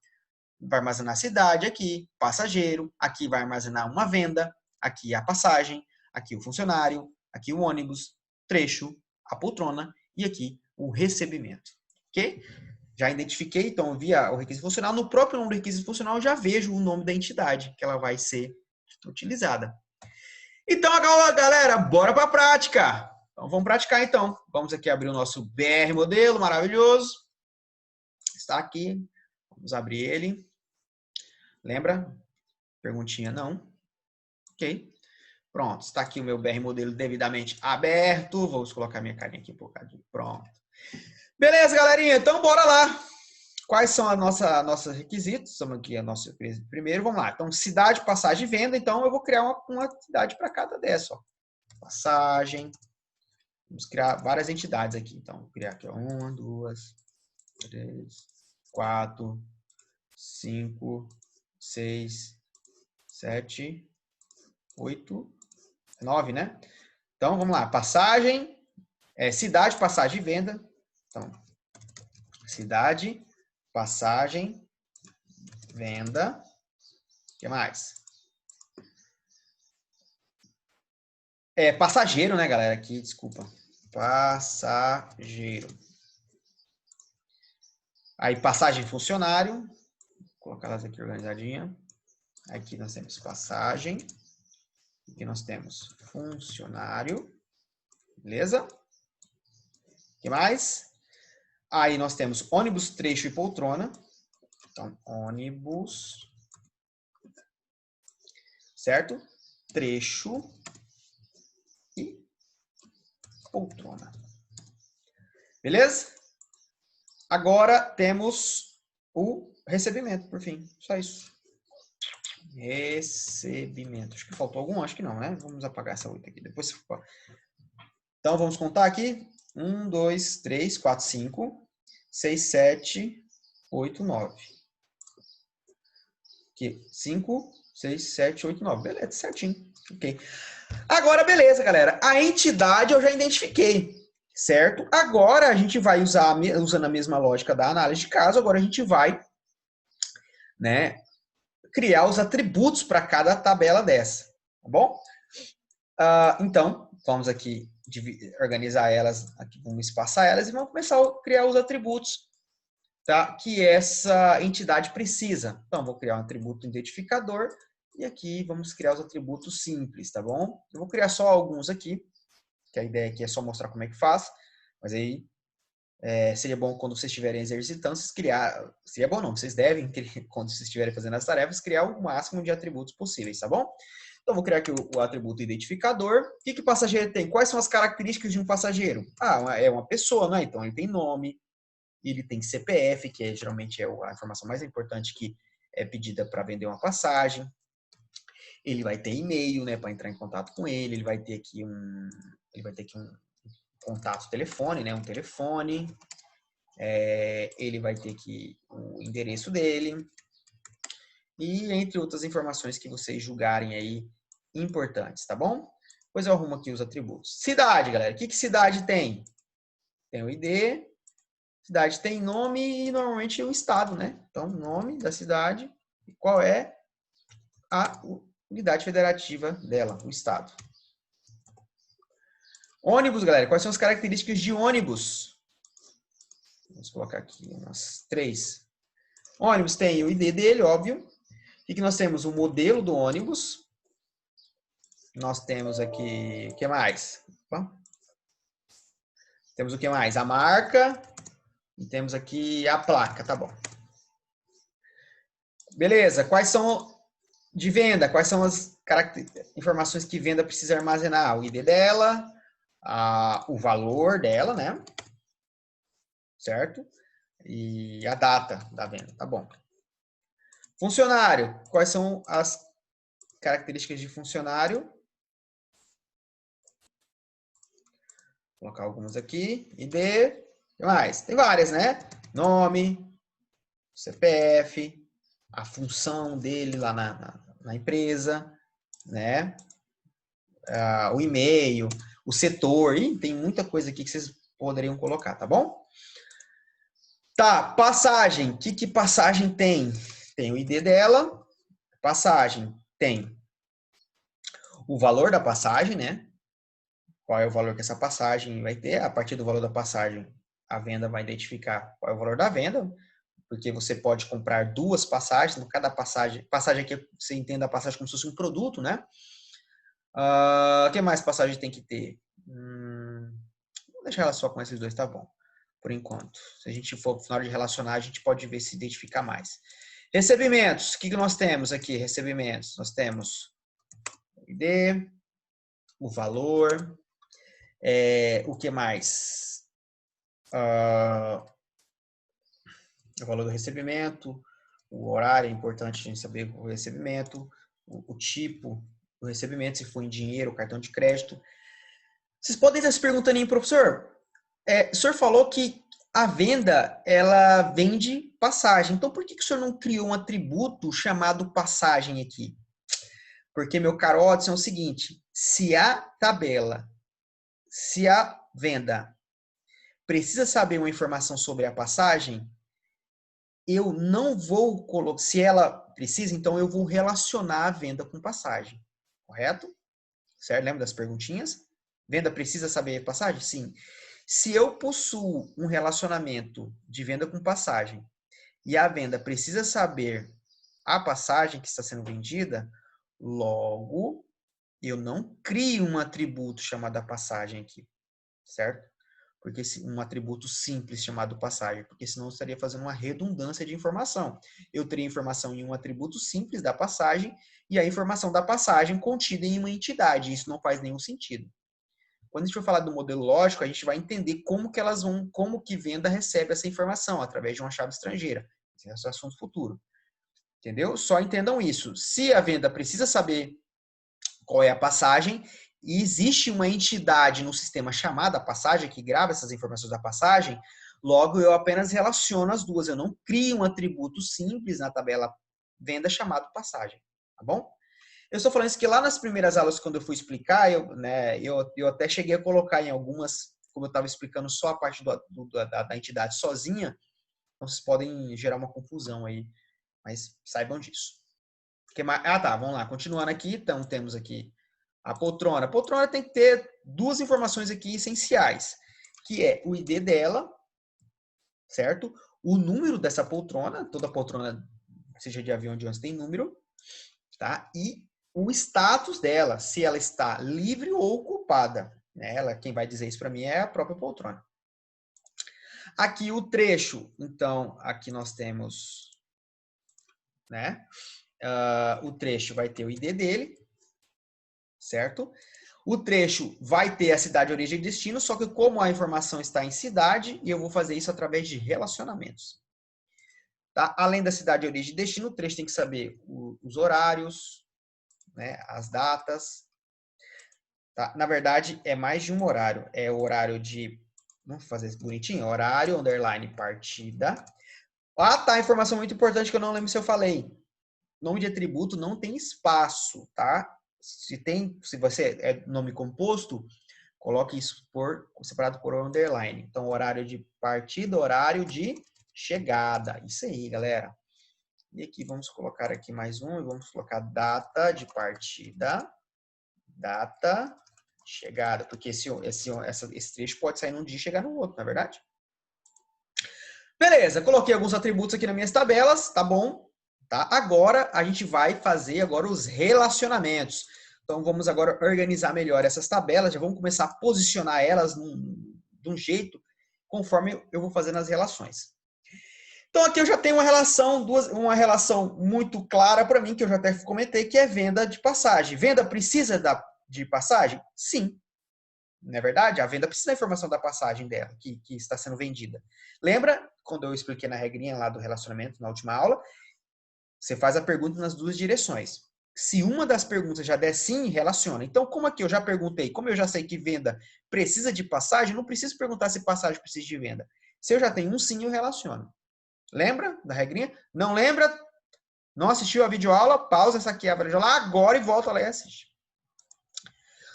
Vai armazenar a cidade aqui, passageiro, aqui vai armazenar uma venda, aqui a passagem, aqui o funcionário, aqui o ônibus, trecho, a poltrona e aqui o recebimento, ok? Já identifiquei, então, via o requisito funcional. No próprio nome do requisito funcional, eu já vejo o nome da entidade que ela vai ser utilizada. Então, agora, galera, bora para a prática. Então, vamos praticar, então. Vamos aqui abrir o nosso BR modelo maravilhoso. Está aqui. Vamos abrir ele. Lembra? Perguntinha não. Ok. Pronto. Está aqui o meu BR modelo devidamente aberto. Vamos colocar minha carinha aqui um bocadinho. Pronto. Beleza, galerinha? Então, bora lá. Quais são nossos requisitos? Estamos aqui a nossa primeiro, vamos lá. Então, cidade, passagem e venda. Então, eu vou criar uma cidade para cada dessa. Ó. Passagem. Vamos criar várias entidades aqui. Então, vou criar aqui 1, 2, 3, 4, 5, 6, 7, 8, 9, né? Então, vamos lá. Passagem, cidade, passagem e venda. Então, cidade, passagem, venda. O que mais? Passageiro, né, galera? Aqui, desculpa. Passageiro. Aí, passagem funcionário. Vou colocar elas aqui organizadinha. Aqui nós temos passagem. Aqui nós temos funcionário. Beleza? O que mais? Aí nós temos ônibus, trecho e poltrona. Então, ônibus. Certo? Trecho e poltrona. Beleza? Agora temos o recebimento, por fim. Só isso. Recebimento. Acho que faltou algum? Acho que não, né? Vamos apagar essa 8 aqui. Depois. Então, vamos contar aqui. 1, 2, 3, 4, 5, 6, 7, 8, 9. Aqui. 5, 6, 7, 8, 9. Beleza, certinho. Ok. Agora, beleza, galera. A entidade eu já identifiquei, certo? Agora, a gente vai usando a mesma lógica da análise de caso, agora a gente vai, né, criar os atributos para cada tabela dessa, tá bom? Então, vamos aqui organizar elas, aqui, vamos espaçar elas e vamos começar a criar os atributos, tá? Que essa entidade precisa. Então, vou criar um atributo identificador e aqui vamos criar os atributos simples, tá bom? Eu vou criar só alguns aqui, que a ideia aqui é só mostrar como é que faz, mas aí seria bom quando vocês estiverem exercitando, vocês criar, seria bom não, vocês devem, quando vocês estiverem fazendo as tarefas, criar o máximo de atributos possíveis, tá bom? Então, vou criar aqui o atributo identificador. O que o passageiro tem? Quais são as características de um passageiro? É uma pessoa, né? Então, ele tem nome, ele tem CPF, que geralmente é a informação mais importante que é pedida para vender uma passagem. Ele vai ter e-mail, né, para entrar em contato com ele. Ele vai ter aqui um contato telefone, né, um telefone. Ele vai ter aqui o endereço dele. E entre outras informações que vocês julgarem aí importantes, tá bom? Depois eu arrumo aqui os atributos. Cidade, galera. O que cidade tem? Tem o ID, cidade tem nome e normalmente o estado, né? Então, nome da cidade e qual é a unidade federativa dela, o estado. Ônibus, galera. Quais são as características de ônibus? Vamos colocar aqui umas 3. Ônibus tem o ID dele, óbvio. O que nós temos? O modelo do ônibus. Nós temos aqui, o que mais? Opa. Temos o que mais? A marca. E temos aqui a placa, tá bom. Beleza, quais são de venda? Quais são as informações que venda precisa armazenar? O ID dela, o valor dela, né? Certo? E a data da venda, tá bom. Funcionário, quais são as características de funcionário? Vou colocar algumas aqui. ID, o que mais? Tem várias, né? Nome, CPF, a função dele lá na empresa, né? O e-mail, o setor, e tem muita coisa aqui que vocês poderiam colocar, tá bom? Tá, passagem. O que passagem tem? Tem o ID dela, passagem tem o valor da passagem, né? Qual é o valor que essa passagem vai ter? A partir do valor da passagem, a venda vai identificar qual é o valor da venda, porque você pode comprar 2 passagens, cada passagem aqui você entenda a passagem como se fosse um produto, né? O que mais passagem tem que ter? Vou deixar ela só com esses 2, tá bom. Por enquanto. Se a gente for na hora de relacionar, a gente pode ver se identificar mais. Recebimentos. O que nós temos aqui? Recebimentos. Nós temos o ID, o valor, o que mais? O valor do recebimento, o horário, é importante a gente saber o recebimento, o tipo do recebimento, se for em dinheiro, cartão de crédito. Vocês podem estar se perguntando, professor, o senhor falou que a venda, ela vende passagem. Então, por que o senhor não criou um atributo chamado passagem aqui? Porque, meu caro Odson, é o seguinte, se a venda precisa saber uma informação sobre a passagem, eu não vou colocar, se ela precisa, então eu vou relacionar a venda com passagem, correto? Certo? Lembra das perguntinhas? Venda precisa saber passagem? Sim. Se eu possuo um relacionamento de venda com passagem e a venda precisa saber a passagem que está sendo vendida, logo eu não crio um atributo chamado passagem aqui, certo? Porque um atributo simples chamado passagem, porque senão eu estaria fazendo uma redundância de informação. Eu teria informação em um atributo simples da passagem e a informação da passagem contida em uma entidade. Isso não faz nenhum sentido. Quando a gente for falar do modelo lógico, a gente vai entender como que venda recebe essa informação através de uma chave estrangeira. Esse é o assunto futuro. Entendeu? Só entendam isso. Se a venda precisa saber qual é a passagem, e existe uma entidade no sistema chamada passagem, que grava essas informações da passagem, logo eu apenas relaciono as duas. Eu não crio um atributo simples na tabela venda chamado passagem. Tá bom? Eu estou falando isso que lá nas primeiras aulas, quando eu fui explicar, eu até cheguei a colocar em algumas, como eu estava explicando só a parte da entidade sozinha, então vocês podem gerar uma confusão aí, mas saibam disso. Tá, vamos lá. Continuando aqui, então temos aqui A poltrona. A poltrona tem que ter duas informações aqui essenciais, que é o ID dela, certo? O número dessa poltrona, toda poltrona, seja de avião ou de ônibus, tem número, tá? E o status dela, se ela está livre ou ocupada. Ela, quem vai dizer isso para mim é a própria poltrona. Aqui o trecho, então, aqui nós temos, né? O trecho vai ter o ID dele, certo? O trecho vai ter a cidade, origem e destino, só que como a informação está em cidade, e eu vou fazer isso através de relacionamentos. Tá? Além da cidade, origem e destino, o trecho tem que saber os horários, né? As datas. Tá? Na verdade, é mais de um horário. É o horário de... Vamos fazer isso bonitinho? Horário, underline, partida. Ah, tá, informação muito importante que eu não lembro se eu falei. Nome de atributo não tem espaço, tá? Se você é nome composto, coloque isso separado por underline. Então, horário de partida, horário de chegada. Isso aí, galera. E aqui vamos colocar aqui mais um e vamos colocar data de partida, data de chegada, porque esse trecho pode sair num dia e chegar no outro, não é verdade? Beleza, coloquei alguns atributos aqui nas minhas tabelas, tá bom? Tá? Agora a gente vai fazer agora os relacionamentos. Então vamos agora organizar melhor essas tabelas, já vamos começar a posicionar elas de um jeito conforme eu vou fazendo as relações. Então aqui eu já tenho uma relação muito clara para mim, que eu já até comentei, que é venda de passagem. Venda precisa de passagem? Sim. Não é verdade? A venda precisa da informação da passagem dela, que está sendo vendida. Lembra quando eu expliquei na regrinha lá do relacionamento, na última aula? Você faz a pergunta nas duas direções. Se uma das perguntas já der sim, relaciona. Então, como aqui eu já perguntei, como eu já sei que venda precisa de passagem, não preciso perguntar se passagem precisa de venda. Se eu já tenho um sim, eu relaciono. Lembra da regrinha? Não lembra? Não assistiu a videoaula? Pausa essa aqui, a videoaula agora e volta lá e assiste.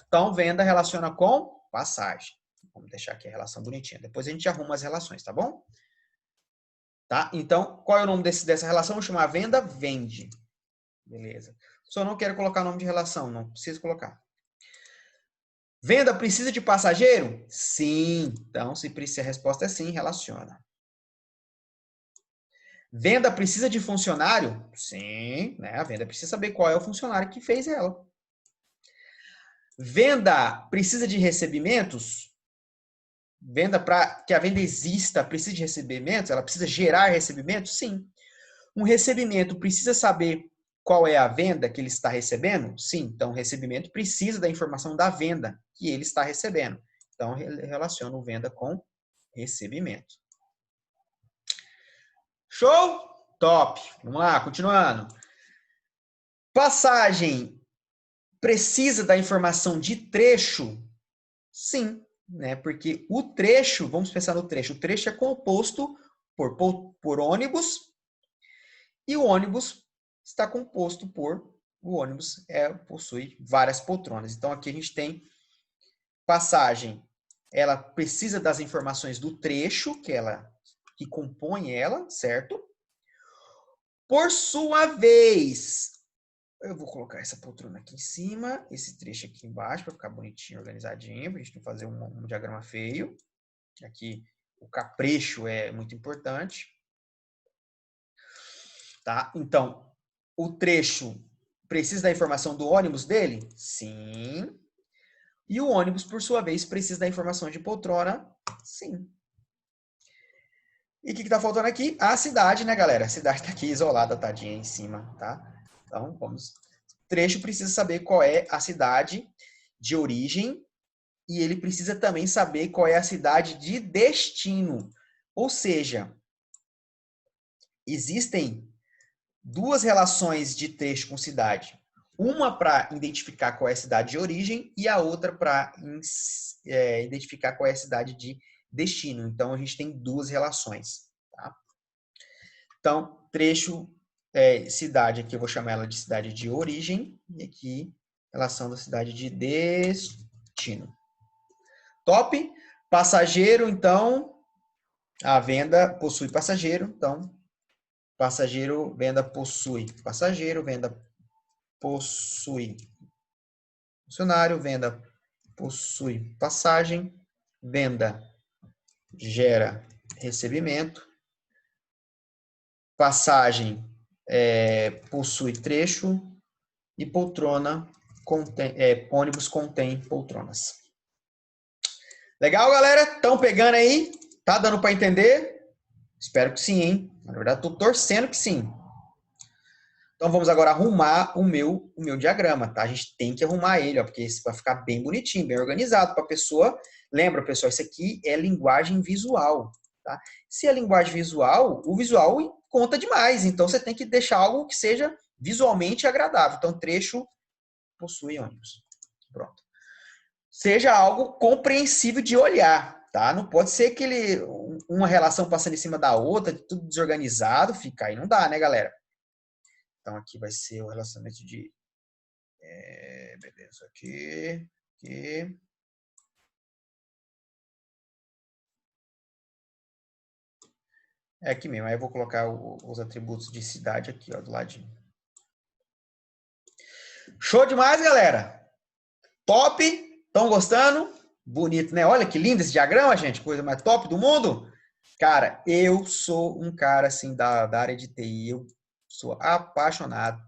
Então, venda relaciona com passagem. Vamos deixar aqui a relação bonitinha. Depois a gente arruma as relações, tá bom? Tá? Então, qual é o nome dessa relação? Vou chamar venda, vende. Beleza. Só não quero colocar nome de relação, não preciso colocar. Venda precisa de passageiro? Sim. Então, se a resposta é sim, relaciona. Venda precisa de funcionário? Sim, né? A venda precisa saber qual é o funcionário que fez ela. Venda precisa de recebimentos? Venda para que a venda exista precisa de recebimentos? Ela precisa gerar recebimentos? Sim. Um recebimento precisa saber qual é a venda que ele está recebendo? Sim. Então, o recebimento precisa da informação da venda que ele está recebendo. Então, relaciono venda com recebimento. Show? Top. Vamos lá, continuando. Passagem precisa da informação de trecho? Sim, né? Porque o trecho, vamos pensar no trecho, o trecho é composto por ônibus e o ônibus está composto o ônibus possui várias poltronas. Então aqui a gente tem passagem, ela precisa das informações do trecho que compõe ela, certo? Por sua vez, eu vou colocar essa poltrona aqui em cima, esse trecho aqui embaixo, para ficar bonitinho, organizadinho, para a gente não fazer um diagrama feio. Aqui, o capricho é muito importante. Tá? Então, o trecho precisa da informação do ônibus dele? Sim. E o ônibus, por sua vez, precisa da informação de poltrona? Sim. E o que está faltando aqui? A cidade, né, galera? A cidade está aqui isolada, tadinha, em cima, tá? Então, vamos... O trecho precisa saber qual é a cidade de origem e ele precisa também saber qual é a cidade de destino. Ou seja, existem duas relações de trecho com cidade. Uma para identificar qual é a cidade de origem e a outra para identificar qual é a cidade de destino. Então, a gente tem duas relações. Tá? Então, trecho, cidade, aqui eu vou chamar ela de cidade de origem e aqui, relação da cidade de destino. Top? Passageiro, então, a venda possui passageiro, então, passageiro, venda possui passageiro, venda possui funcionário, venda possui passagem, venda gera recebimento, passagem possui trecho e poltrona ônibus contém poltronas. Legal, galera? Estão pegando aí? Tá dando para entender? Espero que sim, hein? Na verdade, estou torcendo que sim. Então, vamos agora arrumar o meu diagrama, tá? A gente tem que arrumar ele, ó, porque isso vai ficar bem bonitinho, bem organizado para a pessoa. Lembra, pessoal, isso aqui é linguagem visual, tá? Se é linguagem visual, o visual conta demais. Então, você tem que deixar algo que seja visualmente agradável. Então, trecho possui ônibus. Pronto. Seja algo compreensível de olhar, tá? Não pode ser uma relação passando em cima da outra, tudo desorganizado, fica aí não dá, né, galera? Então, aqui vai ser o relacionamento de... beleza, aqui. É aqui mesmo, aí eu vou colocar os atributos de cidade aqui, ó, do ladinho. Show demais, galera! Top! Estão gostando? Bonito, né? Olha que lindo esse diagrama, gente. Coisa mais top do mundo. Cara, eu sou um cara, assim, da área de TI. Eu sou apaixonado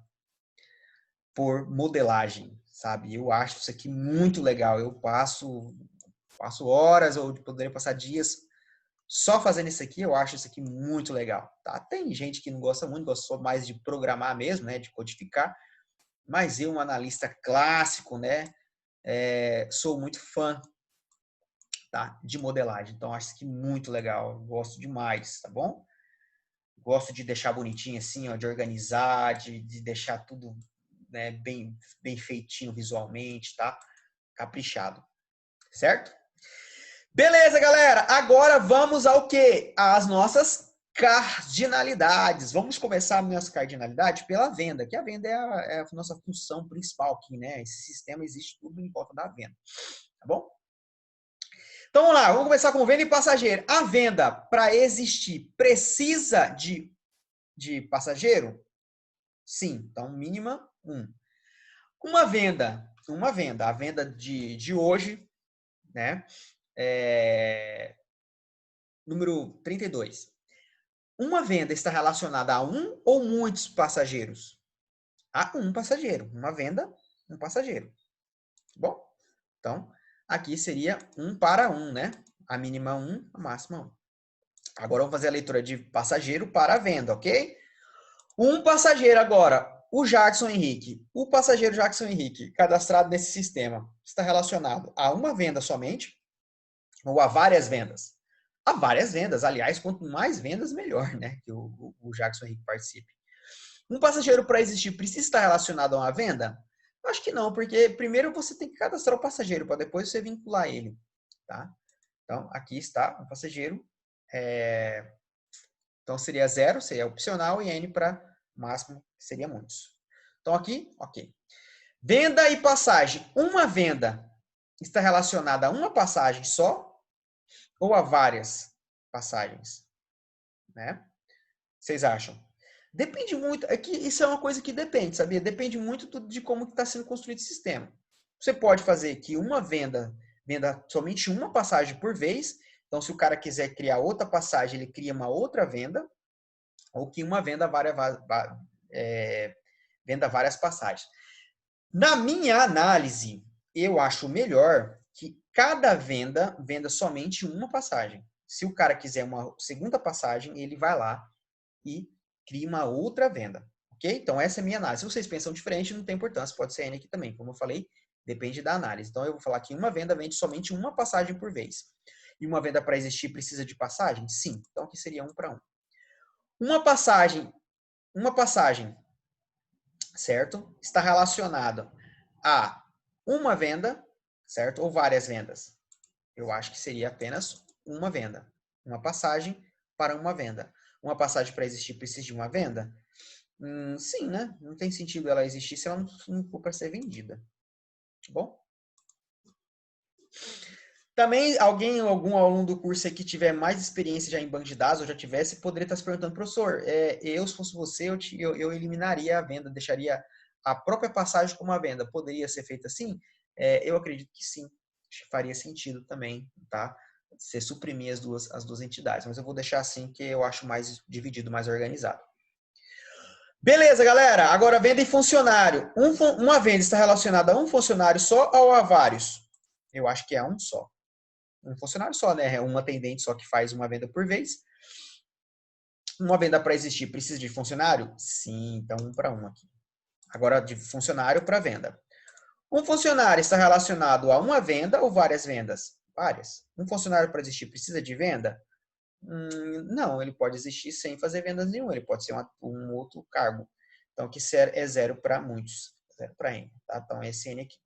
por modelagem, sabe? Eu acho isso aqui muito legal. Eu passo horas, ou poderia passar dias só fazendo isso aqui. Eu acho isso aqui muito legal, tá? Tem gente que não gosta muito, gosta só mais de programar mesmo, né? De codificar. Mas eu, um analista clássico, né? Sou muito fã, tá, de modelagem. Então, acho isso aqui muito legal. Gosto demais, tá bom? Gosto de deixar bonitinho assim, ó, de organizar, de deixar tudo, né, bem feitinho visualmente, tá? Caprichado. Certo? Beleza, galera. Agora vamos ao quê? Às nossas cardinalidades. Vamos começar a nossa cardinalidade pela venda, que a venda é a nossa função principal aqui, né? Esse sistema existe tudo em volta da venda. Tá bom? Então, vamos lá. Vamos começar com venda e passageiro. A venda, para existir, precisa de passageiro? Sim. Então, mínima 1. Uma venda, a venda de hoje, né? Número 32. Uma venda está relacionada a um ou muitos passageiros? A um passageiro. Uma venda, um passageiro. Bom, então, aqui seria 1 para 1, né? A mínima 1, a máxima 1. Agora, vamos fazer a leitura de passageiro para a venda, ok? Um passageiro agora, o Jackson Henrique. O passageiro Jackson Henrique, cadastrado nesse sistema, está relacionado a uma venda somente ou a várias vendas? A várias vendas. Aliás, quanto mais vendas, melhor, né? Que o Jackson Henrique participe. Um passageiro, para existir, precisa estar relacionado a uma venda? Acho que não, porque primeiro você tem que cadastrar o passageiro, para depois você vincular ele, tá? Então, aqui está um passageiro. Então, seria 0, seria opcional, e N para máximo, seria muitos. Então, aqui, ok. Venda e passagem. Uma venda está relacionada a uma passagem só ou a várias passagens? Né? Vocês acham? Depende muito. É que isso é uma coisa que depende, sabia? Depende muito de como está sendo construído o sistema. Você pode fazer que uma venda somente uma passagem por vez. Então, se o cara quiser criar outra passagem, ele cria uma outra venda. Ou que uma venda venda várias passagens. Na minha análise, eu acho melhor que cada venda somente uma passagem. Se o cara quiser uma segunda passagem, ele vai lá e cria uma outra venda. Ok? Então, essa é a minha análise. Se vocês pensam diferente, não tem importância. Pode ser N aqui também. Como eu falei, depende da análise. Então, eu vou falar que uma venda vende somente uma passagem por vez. E uma venda para existir precisa de passagem? Sim. Então, aqui seria 1 para 1. Uma passagem, certo? Está relacionada a uma venda, certo? Ou várias vendas. Eu acho que seria apenas uma venda. Uma passagem para uma venda. Uma passagem para existir precisa de uma venda? Sim, né? Não tem sentido ela existir se ela não for para ser vendida. Tá bom? Também algum aluno do curso aí que tiver mais experiência já em banco de dados ou já tivesse, poderia estar se perguntando, professor, se fosse você, eu eliminaria a venda, deixaria a própria passagem como uma venda. Poderia ser feita assim? Eu acredito que sim, acho que faria sentido também, tá? Você suprimir as duas entidades, mas eu vou deixar assim que eu acho mais dividido, mais organizado. Beleza, galera. Agora, venda em funcionário. Uma venda está relacionada a um funcionário só ou a vários? Eu acho que é um só. Um funcionário só, né? É um atendente só que faz uma venda por vez. Uma venda para existir precisa de funcionário? Sim, então 1 para 1 aqui. Agora, de funcionário para venda. Um funcionário está relacionado a uma venda ou várias vendas? Várias. Um funcionário para existir precisa de venda? Não, ele pode existir sem fazer vendas nenhuma. Ele pode ser um outro cargo. Então, aqui é 0 para muitos. 0 para N. Tá? Então, esse N aqui.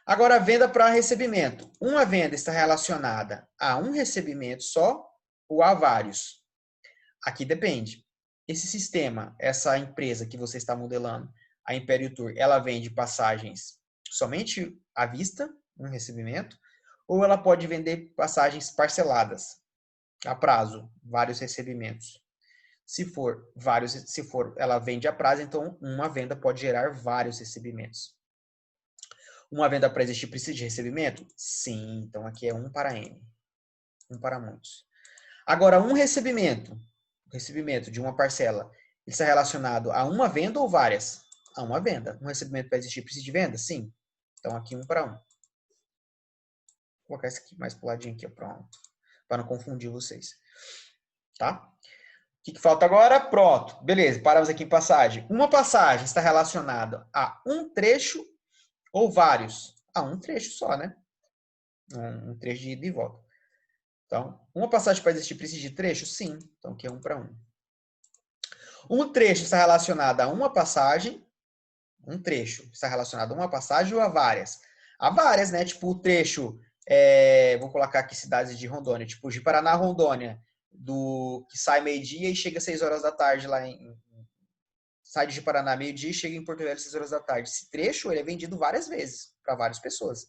Agora, venda para recebimento. Uma venda está relacionada a um recebimento só ou a vários? Aqui depende. Esse sistema, essa empresa que você está modelando, a Império Tour, ela vende passagens somente à vista, um recebimento, ou ela pode vender passagens parceladas, a prazo, vários recebimentos. Se for ela vende a prazo, então uma venda pode gerar vários recebimentos. Uma venda para existir precisa de recebimento? Sim, então aqui é 1 para N. 1 para muitos. Agora, um recebimento de uma parcela, está relacionado a uma venda ou várias? A uma venda. Um recebimento para existir precisa de venda? Sim. Então, aqui 1 para 1. Vou colocar esse aqui mais pro ladinho aqui, pronto. Para não confundir vocês. Tá? O que falta agora? Pronto. Beleza, paramos aqui em passagem. Uma passagem está relacionada a um trecho ou vários? A um trecho só, né? Um trecho de ida e volta. Então, uma passagem para existir precisa de trecho? Sim. Então, aqui é 1 para 1. Um trecho está relacionado a uma passagem. Um trecho está relacionado a uma passagem ou a várias? A várias, né? Tipo, o trecho, vou colocar aqui cidades de Rondônia, tipo, de Paraná a Rondônia, que sai meio-dia e chega às 6 horas da tarde lá sai de Paraná meio-dia e chega em Porto Velho às 6 horas da tarde. Esse trecho ele é vendido várias vezes para várias pessoas,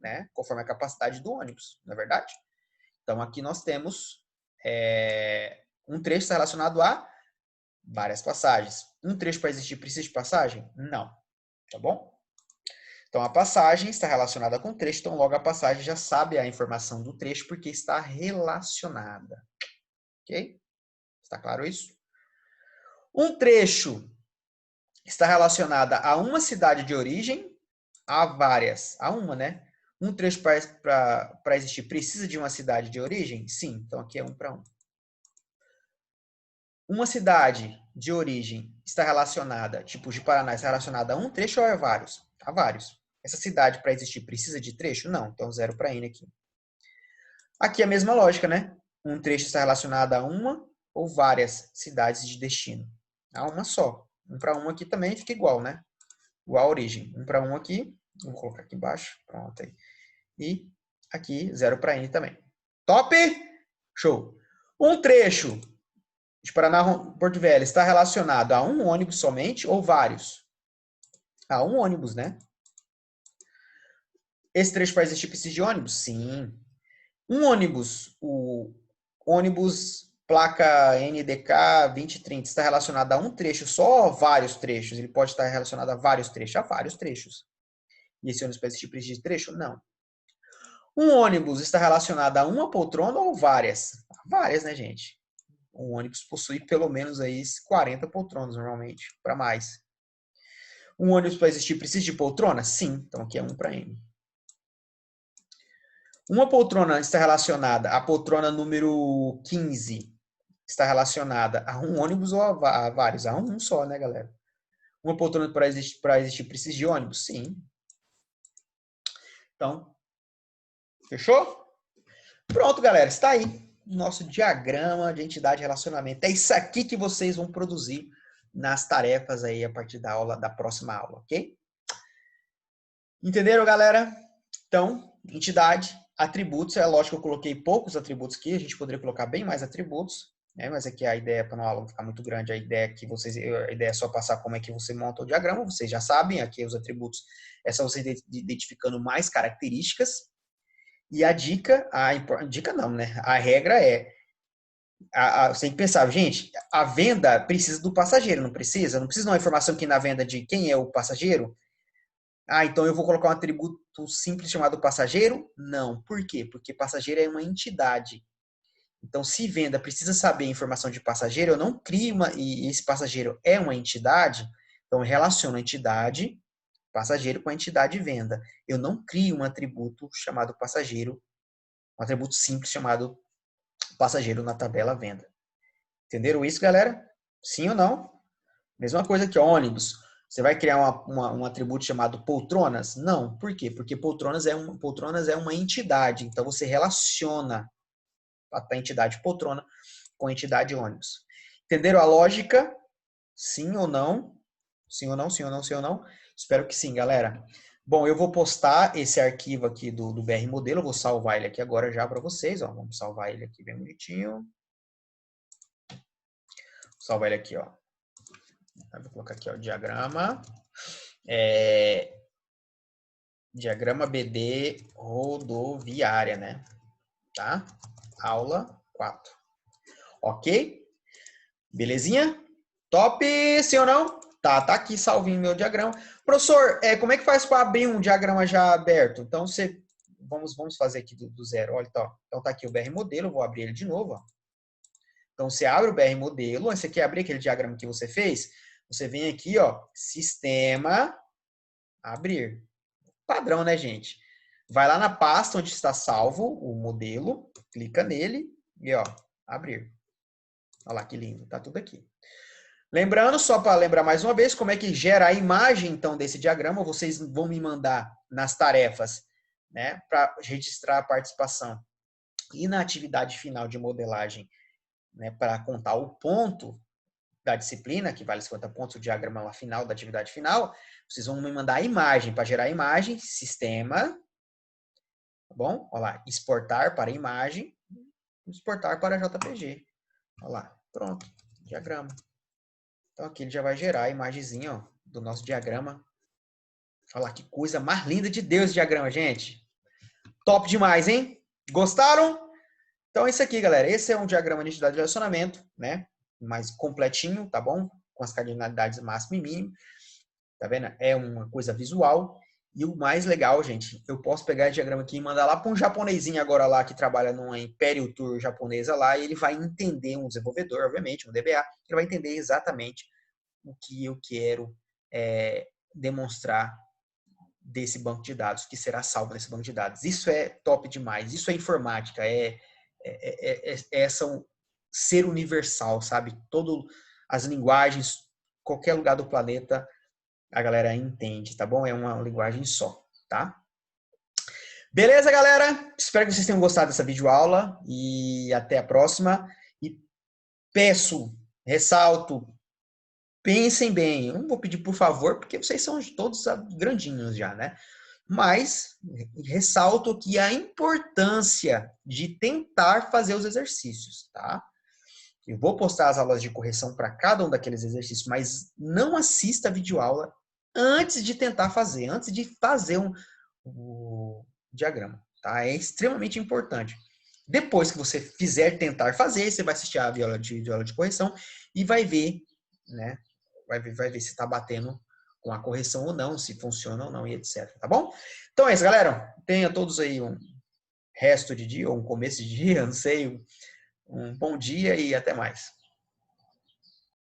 né? Conforme a capacidade do ônibus, não é verdade? Então, aqui nós temos um trecho está relacionado a várias passagens. Um trecho para existir precisa de passagem? Não. Tá bom? Então, a passagem está relacionada com o trecho, então logo a passagem já sabe a informação do trecho porque está relacionada. Ok? Está claro isso? Um trecho está relacionada a uma cidade de origem, a várias. A uma, né? Um trecho para existir precisa de uma cidade de origem? Sim. Então, aqui é 1 para 1. Uma cidade de origem está relacionada, tipo de Paraná, está relacionada a um trecho ou a vários? A vários. Essa cidade, para existir, precisa de trecho? Não. Então, 0 para N aqui. Aqui é a mesma lógica, né? Um trecho está relacionado a uma ou várias cidades de destino. A uma só. 1 para 1 aqui também fica igual, né? Igual a origem. 1 para 1 aqui. Vou colocar aqui embaixo. Pronto aí. E aqui, 0 para N também. Top? Show. Um trecho de Paraná Porto Velho está relacionado a um ônibus somente ou vários? A um ônibus, né? Esse trecho para existir precisa de ônibus? Sim. Um ônibus, o ônibus placa NDK 2030 está relacionado a um trecho só ou vários trechos? Ele pode estar relacionado a vários trechos? A vários trechos. E esse ônibus para existir precisa de trecho? Não. Um ônibus está relacionado a uma poltrona ou várias? Várias, né, gente? Um ônibus possui pelo menos aí 40 poltronas, normalmente, para mais. Um ônibus para existir precisa de poltrona? Sim. Então aqui é 1 para M. Uma poltrona está relacionada, a poltrona número 15 está relacionada a um ônibus ou a vários? A um só, né, galera? Uma poltrona para existir precisa de ônibus? Sim. Então, fechou? Pronto, galera. Está aí o nosso diagrama de entidade de relacionamento. É isso aqui que vocês vão produzir nas tarefas aí a partir da próxima aula, ok? Entenderam, galera? Então, entidade, atributos, é lógico que eu coloquei poucos atributos aqui, a gente poderia colocar bem mais atributos, né? Mas aqui a ideia, para a aula não ficar muito grande, a ideia é só passar como é que você monta o diagrama, vocês já sabem, aqui os atributos é só você identificando mais características, e a dica não, né? A regra é, você tem que pensar, gente, a venda precisa do passageiro, não precisa? Não precisa de uma informação aqui na venda de quem é o passageiro? Ah, então eu vou colocar um atributo simples chamado passageiro? Não. Por quê? Porque passageiro é uma entidade. Então, se venda precisa saber a informação de passageiro, eu não crio e esse passageiro é uma entidade, então eu relaciono a entidade passageiro com a entidade venda. Eu não crio um atributo chamado passageiro, um atributo simples chamado passageiro na tabela venda. Entenderam isso, galera? Sim ou não? Mesma coisa que ônibus. Você vai criar um atributo chamado poltronas? Não. Por quê? Porque poltronas é uma entidade. Então, você relaciona a entidade poltrona com a entidade ônibus. Entenderam a lógica? Sim ou não? Sim ou não? Sim ou não? Sim ou não? Espero que sim, galera. Bom, eu vou postar esse arquivo aqui do BR Modelo. Eu vou salvar ele aqui agora já para vocês. Ó. Vamos salvar ele aqui bem bonitinho. Vou salvar ele aqui, ó. Vou colocar aqui, ó, o diagrama. Diagrama BD rodoviária, né? Tá? Aula 4. Ok? Belezinha? Top, sim ou não? Tá aqui salvinho meu diagrama. Professor, como é que faz para abrir um diagrama já aberto? Então, vamos fazer aqui do zero. Olha, tá. Então, tá aqui o BR Modelo. Vou abrir ele de novo. Ó. Então, você abre o BR Modelo. Você quer abrir aquele diagrama que você fez? Você vem aqui, ó, Sistema, Abrir. Padrão, né, gente? Vai lá na pasta onde está salvo o modelo, clica nele e, ó, Abrir. Olha lá que lindo, tá tudo aqui. Lembrando, só para lembrar mais uma vez, como é que gera a imagem, então, desse diagrama, vocês vão me mandar nas tarefas, né, para registrar a participação. E na atividade final de modelagem, né, para contar o ponto da disciplina, que vale 50 pontos, o diagrama lá final da atividade final, vocês vão me mandar a imagem, para gerar a imagem, sistema, tá bom? Olha lá, exportar para imagem, exportar para JPG. Olha lá, pronto, diagrama. Então aqui ele já vai gerar a imagenzinha, ó, do nosso diagrama. Olha lá, que coisa mais linda de Deus esse diagrama, gente. Top demais, hein? Gostaram? Então é isso aqui, galera. Esse é um diagrama de entidade de relacionamento, né? Mais completinho, tá bom? Com as cardinalidades máximo e mínimo. Tá vendo? É uma coisa visual. E o mais legal, gente, eu posso pegar esse diagrama aqui e mandar lá para um japonesinho agora lá que trabalha numa Imperial Tour japonesa lá e ele vai entender, um desenvolvedor, obviamente, um DBA, ele vai entender exatamente o que eu quero demonstrar desse banco de dados, que será salvo nesse banco de dados. Isso é top demais. Isso é informática, são ser universal, sabe? Todas as linguagens, qualquer lugar do planeta, a galera entende, tá bom? É uma linguagem só, tá? Beleza, galera? Espero que vocês tenham gostado dessa videoaula e até a próxima. E peço, ressalto, pensem bem. Eu não vou pedir por favor, porque vocês são todos grandinhos já, né? Mas ressalto aqui a importância de tentar fazer os exercícios, tá? Eu vou postar as aulas de correção para cada um daqueles exercícios, mas não assista a videoaula antes de tentar fazer, antes de fazer o diagrama, tá? É extremamente importante. Depois que você fizer tentar fazer, você vai assistir a aula de correção e vai ver, né? Vai ver se está batendo com a correção ou não, se funciona ou não e etc, tá bom? Então é isso, galera. Tenha todos aí um resto de dia ou um começo de dia, não sei, um bom dia e até mais.